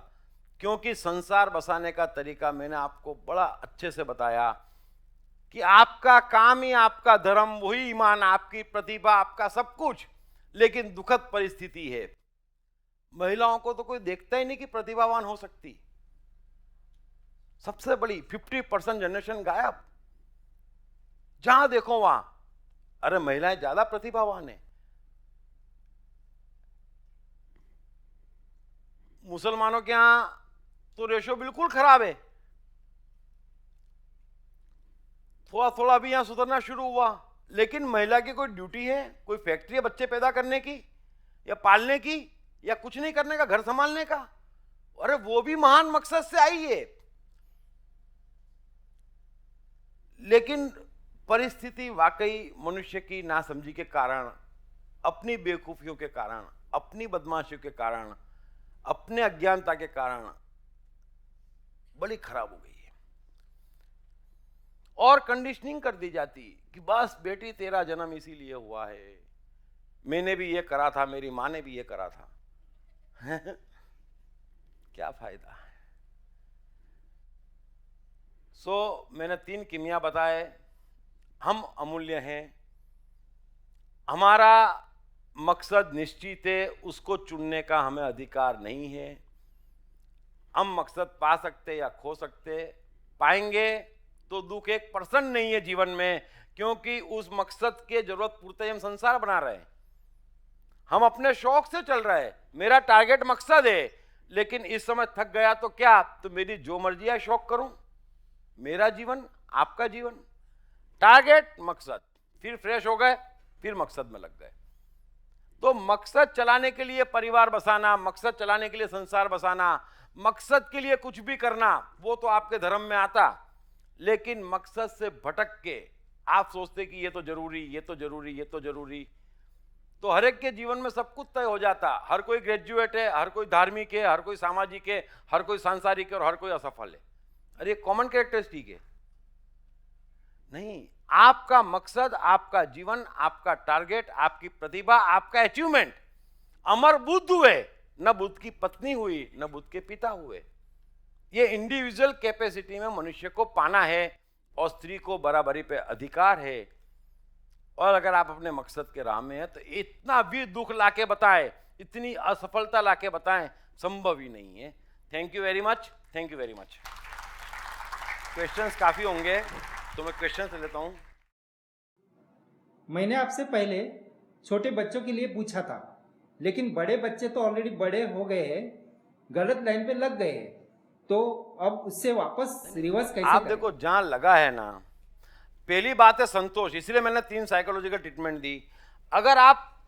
क्योंकि संसार बसाने का तरीका मैंने आपको बड़ा अच्छे से बताया कि आपका काम ही आपका धर्म, वही ईमान, आपकी प्रतिभा, आपका सब कुछ। लेकिन दुखद परिस्थिति है, महिलाओं को तो कोई देखता ही नहीं कि प्रतिभावान हो सकती। सबसे बड़ी 50% जनरेशन गायब। जहां देखो वहां अरे महिलाएं ज्यादा प्रतिभावान है। मुसलमानों के यहां तो रेशो बिल्कुल खराब है। थोड़ा थोड़ा भी यहां सुधरना शुरू हुआ, लेकिन महिला की कोई ड्यूटी है, कोई फैक्ट्री है बच्चे पैदा करने की या पालने की या कुछ नहीं करने का, घर संभालने का? अरे वो भी महान मकसद से आई है। लेकिन परिस्थिति वाकई मनुष्य की नासमझी के कारण, अपनी बेवकूफियों के कारण, अपनी बदमाशियों के कारण, अपने अज्ञानता के कारण बड़ी खराब हो गई है। और कंडीशनिंग कर दी जाती कि बस बेटी तेरा जन्म इसीलिए हुआ है, मैंने भी ये करा था, मेरी माँ ने भी ये करा था। क्या फायदा? मैंने 3 किमिया बताए। हम अमूल्य हैं, हमारा मकसद निश्चित है, उसको चुनने का हमें अधिकार नहीं है। हम मकसद पा सकते या खो सकते, पाएंगे तो दुख 1% नहीं है जीवन में, क्योंकि उस मकसद के जरूरत पूर्ति हम संसार बना रहे हैं। हम अपने शौक से चल रहे हैं, मेरा टारगेट मकसद है, लेकिन इस समय थक गया तो क्या, तो मेरी जो मर्जी है शौक करूं। मेरा जीवन, आपका जीवन, टारगेट मकसद, फिर फ्रेश हो गए, फिर मकसद में लग गए। तो मकसद चलाने के लिए परिवार बसाना, मकसद चलाने के लिए संसार बसाना, मकसद के लिए कुछ भी करना, वो तो आपके धर्म में आता। लेकिन मकसद से भटक के आप सोचते कि ये तो जरूरी, ये तो जरूरी, ये तो जरूरी, तो हर एक के जीवन में सब कुछ तय हो जाता। हर कोई ग्रेजुएट है, हर कोई धार्मिक है, हर कोई सामाजिक है, हर कोई सांसारिक है और हर कोई असफल है। अरे कॉमन कैरेक्टरिस्टिक है नहीं। आपका मकसद, आपका जीवन, आपका टारगेट, आपकी प्रतिभा, आपका अचीवमेंट। अमर बुद्ध हुए, न बुद्ध की पत्नी हुई, न बुद्ध के पिता हुए। ये इंडिविजुअल कैपेसिटी में मनुष्य को पाना है और स्त्री को बराबरी पे अधिकार है। और अगर आप अपने मकसद के राह में हैं तो इतना भी दुख लाके बताएं, इतनी असफलता लाके बताएं, संभव ही नहीं है। Thank you very much, thank you very much. Questions काफी होंगे तो मैं क्वेश्चंस लेता हूं। मैंने आपसे पहले छोटे बच्चों के लिए पूछा था, लेकिन बड़े बच्चे तो ऑलरेडी बड़े हो गए हैं, गलत लाइन पे लग गए, तो अब उससे वापस रिवर्स कैसे आप करें? देखो, जहां लगा है ना, पहली बात है संतोष। इसलिए मैंने 3 साइकोलॉजिकल ट्रीटमेंट दी। अगर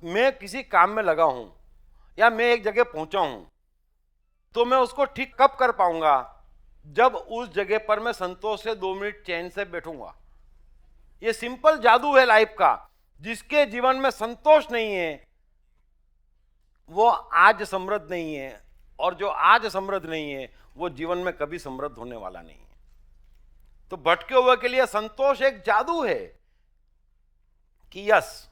मैं किसी काम में लगा हूं या मैं एक जगह पहुंचा हूं, तो मैं उसको ठीक कब कर पाऊंगा? जब उस जगह पर मैं संतोष से 2 मिनट चैन से बैठूंगा। ये सिंपल जादू है लाइफ का। जिसके जीवन में संतोष नहीं है वो आज समृद्ध नहीं है, और जो आज समृद्ध नहीं है वो जीवन में कभी समृद्ध होने वाला नहीं है। तो भटके हुए के लिए संतोष एक जादू है कि यस,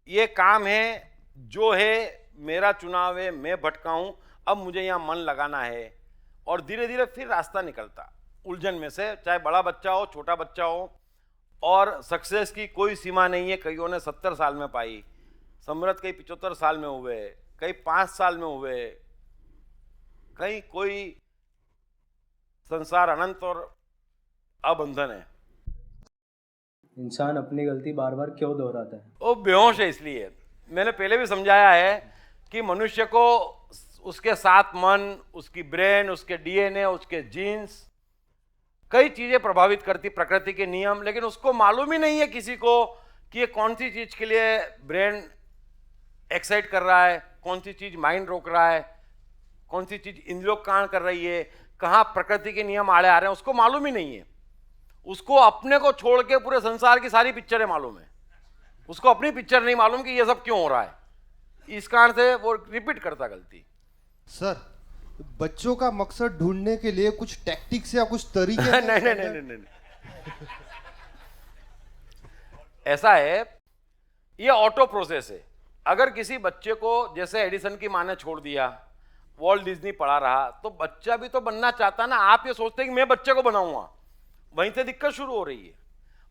ये काम है, जो है मेरा चुनाव है, मैं भटका हूं, अब मुझे यहां मन लगाना है। और धीरे धीरे फिर रास्ता निकलता उलझन में से, चाहे बड़ा बच्चा हो, छोटा बच्चा हो। और सक्सेस की कोई सीमा नहीं है। कईयों ने 70 साल में पाई, समृद्ध कई 75 साल में हुए, कई 5 साल में हुए, कहीं कोई संसार अनंत और अबंधन है। इंसान अपनी गलती बार बार क्यों दोहराता है? वो बेहोश है। इसलिए मैंने पहले भी समझाया है कि मनुष्य को उसके साथ मन, उसकी ब्रेन, उसके डीएनए, उसके जीन्स, कई चीजें प्रभावित करती, प्रकृति के नियम। लेकिन उसको मालूम ही नहीं है किसी को कि ये कौन सी चीज के लिए ब्रेन एक्साइट कर रहा है, कौन सी चीज माइंड रोक रहा है, कौन सी चीज इंद्रियों कान कर रही है, कहाँ प्रकृति के नियम आड़े आ रहे हैं, उसको मालूम ही नहीं है। उसको अपने को छोड़ के पूरे संसार की सारी पिक्चरें मालूम है, उसको अपनी पिक्चर नहीं मालूम कि ये सब क्यों हो रहा है। इस कारण से वो रिपीट करता गलती। सर, बच्चों का मकसद ढूंढने के लिए कुछ टैक्टिक्स या कुछ तरीके नहीं। ऐसा है, ये ऑटो प्रोसेस है। अगर किसी बच्चे को, जैसे एडिसन की माँ ने छोड़ दिया, वॉल्ट डिज्नी पढ़ा रहा, तो बच्चा भी तो बनना चाहता ना। आप ये सोचते हैं कि मैं बच्चे को बनाऊंगा, वहीं से दिक्कत शुरू हो रही है।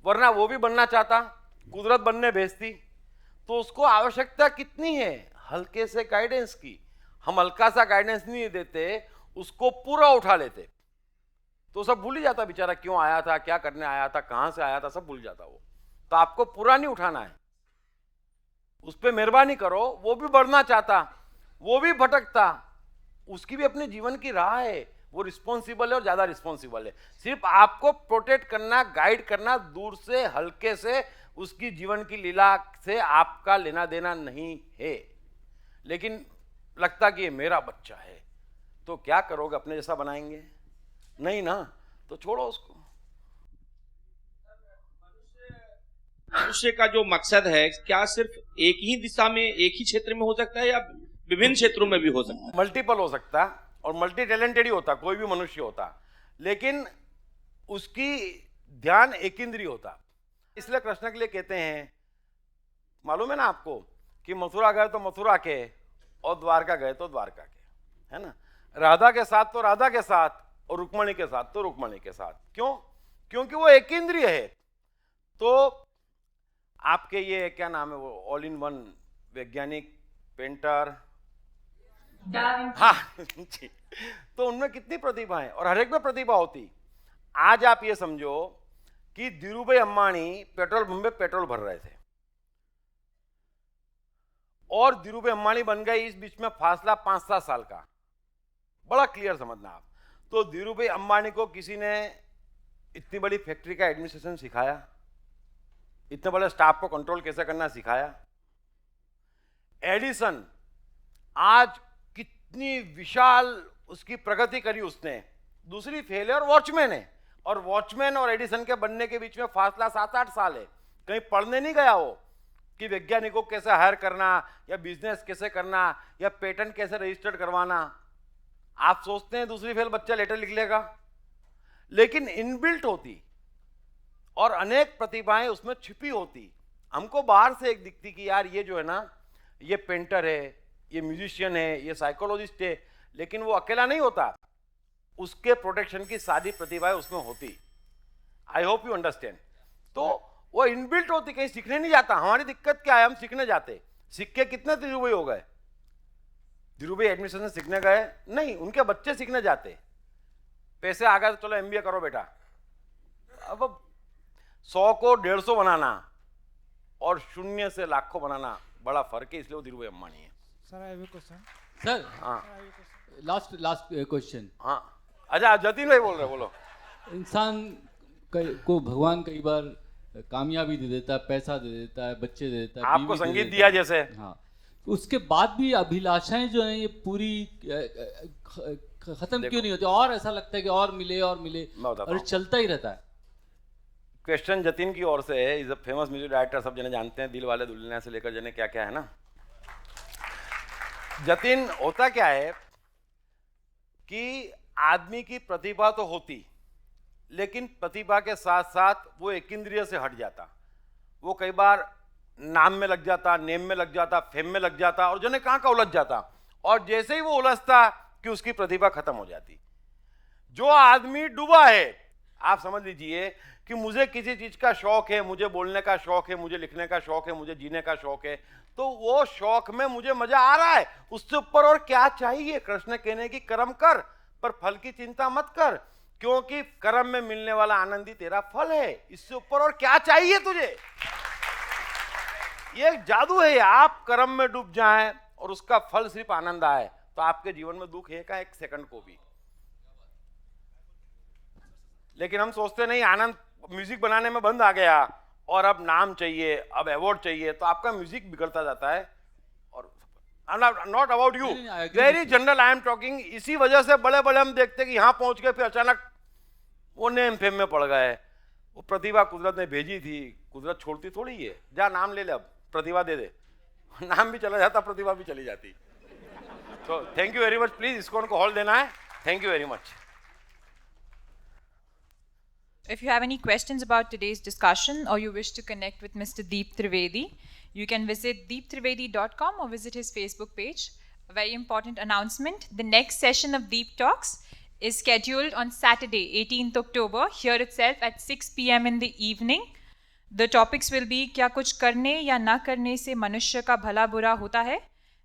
वरना वो भी बनना चाहता, कुदरत बनने भेजती। तो उसको आवश्यकता कितनी है? हल्के से गाइडेंस की। हम हल्का सा गाइडेंस नहीं देते, उसको पूरा उठा लेते, तो सब भूल ही जाता बेचारा, क्यों आया था, क्या करने आया था, कहां से आया था, सब भूल जाता वो। तो आपको पूरा नहीं उठाना है, उस पर मेहरबानी करो। वो भी बढ़ना चाहता, वो भी भटकता, उसकी भी अपने जीवन की राह है, वो रिस्पॉन्सिबल है और ज्यादा रिस्पॉन्सिबल है। सिर्फ आपको प्रोटेक्ट करना, गाइड करना, दूर से हल्के से, उसकी जीवन की लीला से आपका लेना देना नहीं है। लेकिन लगता कि ये मेरा बच्चा है, तो क्या करोगे? अपने जैसा बनाएंगे? नहीं ना, तो छोड़ो उसको। मनुष्य का जो मकसद है, क्या सिर्फ एक ही दिशा में, एक ही क्षेत्र में हो सकता है या विभिन्न क्षेत्रों में भी हो सकता है? मल्टीपल हो सकता है, और मल्टी टैलेंटेड ही होता कोई भी मनुष्य होता, लेकिन उसकी ध्यान एक इंद्रिय होता। इसलिए कृष्ण के लिए कहते हैं, मालूम है ना आपको, कि मथुरा गए तो मथुरा के, और द्वारका गए तो द्वारका के, है ना। राधा के साथ तो राधा के साथ, और रुक्मणी के साथ तो रुक्मणी के साथ। क्यों? क्योंकि वो एक इंद्रिय है। तो आपके ये क्या नाम है, वो ऑल इन वन वैज्ञानिक, पेंटर, हाँ जी, तो उनमें कितनी प्रतिभा है, और हर एक में प्रतिभा होती। आज आप ये समझो कि धीरूभाई अंबानी पेट्रोल पंप पे पेट्रोल भर रहे थे, और धीरूभाई अंबानी बन गए। इस बीच में फासला 5-7 साल का, बड़ा क्लियर समझना आप। तो धीरूभाई अंबानी को किसी ने इतनी बड़ी फैक्ट्री का एडमिनिस्ट्रेशन सिखाया, इतने बड़े स्टाफ को कंट्रोल कैसे करना सिखाया। एडिसन आज कितनी विशाल उसकी प्रगति करी उसने। दूसरी फेलियर वॉचमैन है, और वॉचमैन और एडिसन के बनने के बीच में फासला 7-8 साल है। कहीं पढ़ने नहीं गया वो कि वैज्ञानिकों को कैसे हायर करना या बिजनेस कैसे करना या पेटेंट कैसे रजिस्टर्ड करवाना। आप सोचते हैं दूसरी फेल बच्चा लेटर लिख लेगा, लेकिन इनबिल्ट होती और अनेक प्रतिभाएं उसमें छिपी होती। हमको बाहर से एक दिखती कि यार ये जो है ना, ये पेंटर है, ये म्यूजिशियन है, ये साइकोलॉजिस्ट है, लेकिन वो अकेला नहीं होता, उसके प्रोटेक्शन की सारी प्रतिभाएं उसमें होती। I hope you understand. तो वो इनबिल्ट होती, कहीं सीखने नहीं जाता। हमारी दिक्कत क्या है, हम सीखने जाते। सीख के कितने धीरू भाई हो गए? धीरू भाई एडमिशन से सीखने गए नहीं, उनके बच्चे सीखने जाते। पैसे आ गए तो चलो MBA करो बेटा। अब 100 को 150 बनाना और 0 से लाखों बनाना बड़ा फर्क है, इसलिए वो धीरू भाई अंबानी है। Sir I have a question. Sir हाँ लास्ट क्वेश्चन। हाँ अच्छा, जतिन भाई बोल रहे, बोलो। इंसान को भगवान कई बार कामयाबी दे देता है, पैसा दे देता है, बच्चे दे देता है, आपको संगीत दिया जैसे। हाँ, तो उसके बाद भी अभिलाषाएं जो हैं ये पूरी खत्म क्यों नहीं होती? और ऐसा लगता है कि और मिले और मिले और चलता ही रहता है। क्वेश्चन जतिन की ओर से है। Is a famous music director, सब जने जानते हैं, दिल वाले दुल्हनिया से लेकर जने क्या क्या है ना। जतिन, होता क्या है कि आदमी की प्रतिभा तो होती, लेकिन प्रतिभा के साथ साथ वो एक इंद्रिय से हट जाता। वो कई बार नाम में लग जाता, नेम में लग जाता, फेम में लग जाता और जने कहाँ का उलझ जाता। और जैसे ही वो उलझता कि उसकी प्रतिभा खत्म हो जाती। जो आदमी डूबा है, आप समझ लीजिए कि मुझे किसी चीज का शौक है, मुझे बोलने का शौक है, मुझे लिखने का शौक है, मुझे जीने का शौक है, तो वो शौक में मुझे मजा आ रहा है, उससे ऊपर और क्या चाहिए? कृष्ण कहने की कर्म कर पर फल की चिंता मत कर, क्योंकि कर्म में मिलने वाला आनंद ही तेरा फल है। इससे ऊपर और क्या चाहिए तुझे? ये एक जादू है। आप कर्म में डूब जाएं और उसका फल सिर्फ आनंद आए, तो आपके जीवन में दुख है का एक सेकंड को भी। लेकिन हम सोचते नहीं, आनंद म्यूजिक बनाने में बंद आ गया और अब नाम चाहिए, अब अवार्ड चाहिए, तो आपका म्यूजिक बिगड़ता जाता है। और not about you, very general I am talking. इसी वजह से बड़े बड़े हम देखते कि यहां पहुंच गए, फिर अचानक वो नेम फेम में पड़ गए। वो प्रतिभा कुदरत ने भेजी थी, कुदरत छोड़ती थोड़ी है। जा नाम ले ले, अब प्रतिभा दे दे, नाम भी चला जाता, प्रतिभा भी चली जाती। तो thank you very much. Please इसको उनको हॉल देना है। Thank you very much. If you have any questions about today's discussion or you wish to connect with Mr. Deep Trivedi, you can visit deeptrivedi.com or visit his Facebook page. A very important announcement: the next session of Deep Talks is scheduled on Saturday, 18th October, here itself at 6 p.m. in the evening. The topics will be क्या कुछ करने या ना करने से मनुष्य का भला बुरा होता है,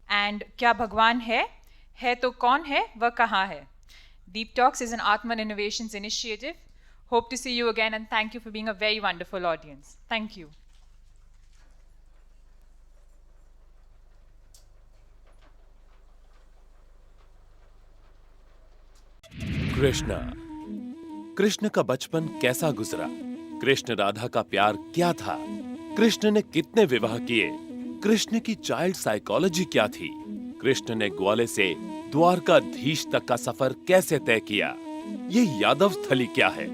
and क्या भगवान है तो कौन है, वह कहाँ है. Deep Talks is an Atman Innovations initiative. Hope to see you again, and thank you for being a very wonderful audience. Thank you. Krishna का बचपन कैसा गुजरा? कृष्ण राधा का प्यार क्या था? कृष्ण ने कितने विवाह किए? कृष्ण की चाइल्ड साइकोलॉजी क्या थी? कृष्ण ने ग्वाले से द्वारकाधीश तक का सफर कैसे तय किया? ये यादव स्थली क्या है?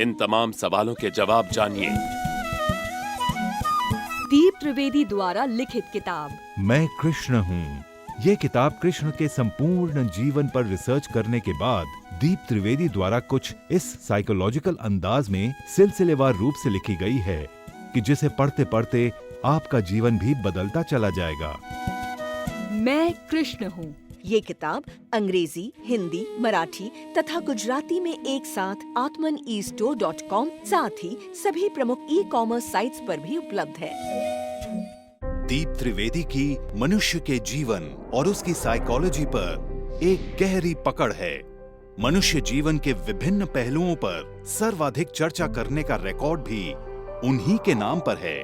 इन तमाम सवालों के जवाब जानिए। दीप त्रिवेदी द्वारा लिखित किताब मैं कृष्ण हूँ। ये किताब कृष्ण के संपूर्ण जीवन पर रिसर्च करने के बाद दीप त्रिवेदी द्वारा कुछ इस साइकोलॉजिकल अंदाज में सिलसिलेवार रूप से लिखी गई है कि जिसे पढ़ते पढ़ते आपका जीवन भी बदलता चला जाएगा। मैं कृष्ण हूँ। ये किताब अंग्रेजी, हिंदी, मराठी तथा गुजराती में एक साथ atmanestore.com साथ ही सभी प्रमुख ई-कॉमर्स साइट्स पर भी उपलब्ध है। दीप त्रिवेदी की मनुष्य के जीवन और उसकी साइकोलॉजी पर एक गहरी पकड़ है। मनुष्य जीवन के विभिन्न पहलुओं पर सर्वाधिक चर्चा करने का रिकॉर्ड भी उन्हीं के नाम पर है।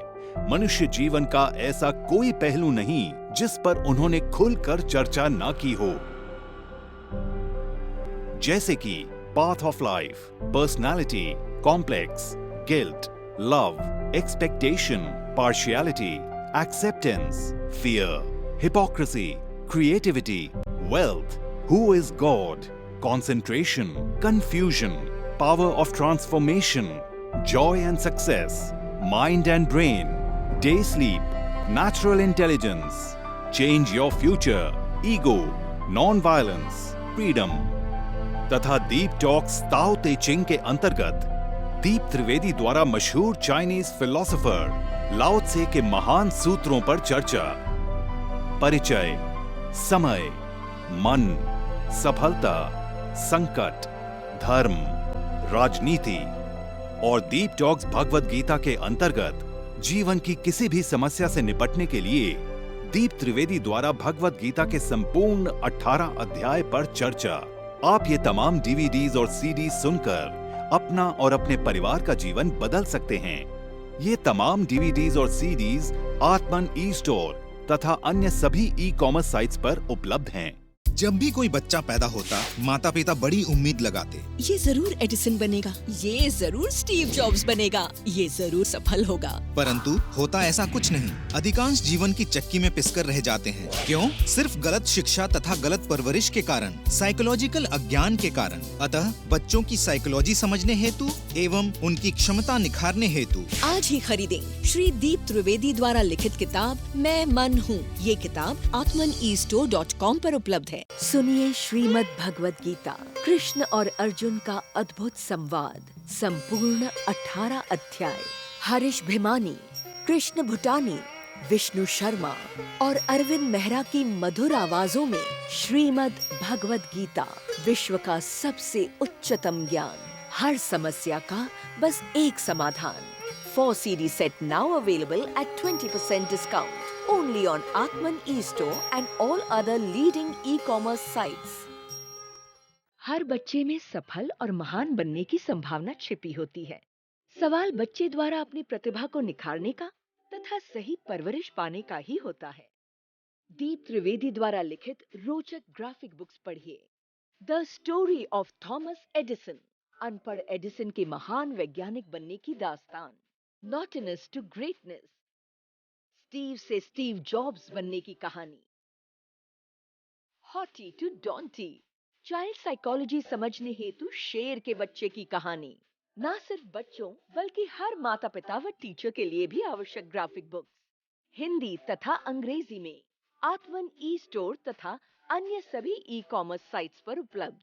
मनुष्य जीवन का ऐसा कोई पहलू नहीं जिस पर उन्होंने खुलकर चर्चा ना की हो, जैसे कि path of life, personality, complex, guilt, love, expectation, partiality, acceptance, fear, hypocrisy, creativity, wealth, who is God, concentration, confusion, power of transformation, joy and success, mind and brain, day sleep, natural intelligence, change your future, ego, non-violence, freedom तथा दीप talks ताओ ते चिंग के अंतर्गत दीप त्रिवेदी द्वारा मशहूर Chinese philosopher लाओ त्से के महान सूत्रों पर चर्चा, परिचय, समय, मन, सफलता, संकट, धर्म, राजनीति और दीप टॉक्स भगवद गीता के अंतर्गत जीवन की किसी भी समस्या से निपटने के लिए दीप त्रिवेदी द्वारा भगवद गीता के संपूर्ण 18 अध्याय पर चर्चा। आप ये तमाम डीवीडीज और सीडीज सुनकर अपना और अपने परिवार का जीवन बदल सकते हैं। ये तमाम डीवीडीज और सीडीज आत्मन ई स्टोर तथा अन्य सभी ई कॉमर्स साइट्स पर उपलब्ध हैं। जब भी कोई बच्चा पैदा होता, माता पिता बड़ी उम्मीद लगाते। ये जरूर एडिसन बनेगा, ये जरूर स्टीव जॉब्स बनेगा, ये जरूर सफल होगा। परंतु होता ऐसा कुछ नहीं। अधिकांश जीवन की चक्की में पिसकर रह जाते हैं। क्यों? सिर्फ गलत शिक्षा तथा गलत परवरिश के कारण, साइकोलॉजिकल अज्ञान के कारण। अतः बच्चों की साइकोलॉजी समझने हेतु एवं उनकी क्षमता निखारने हेतु आज ही खरीदें श्री दीप त्रिवेदी द्वारा लिखित किताब मैं मन हूँ। ये किताब atmanestore.com पर उपलब्ध है। सुनिए श्रीमद् भगवद गीता, कृष्ण और अर्जुन का अद्भुत संवाद, संपूर्ण 18 अध्याय। हरीश भिमानी, कृष्ण भूटानी, विष्णु शर्मा और अरविंद मेहरा की मधुर आवाजों में श्रीमद् भगवद गीता, विश्व का सबसे उच्चतम ज्ञान, हर समस्या का बस एक समाधान। 4 CD set now available at 20% discount only on Atman eStore and all other leading e-commerce sites. हर बच्चे में सफल और महान बनने की संभावना छिपी होती है। सवाल बच्चे द्वारा अपनी प्रतिभा को निखारने का तथा सही परवरिश पाने का ही होता है। दीप त्रिवेदी द्वारा लिखित रोचक ग्राफिक बुक्स पढ़िए। The story of Thomas Edison, अनपढ़ एडिसन के महान वैज्ञानिक बनने की दास्तान। नॉटिनस टू ग्रेटनेस, स्टीव से स्टीव जॉब्स बनने की कहानी। हॉटी टू डॉन्टी, चाइल्ड साइकोलॉजी समझने हेतु शेर के बच्चे की कहानी। ना सिर्फ बच्चों बल्कि हर माता पिता व टीचर के लिए भी आवश्यक ग्राफिक बुक्स हिंदी तथा अंग्रेजी में आत्मन ई स्टोर तथा अन्य सभी ई कॉमर्स साइट्स पर उपलब्ध।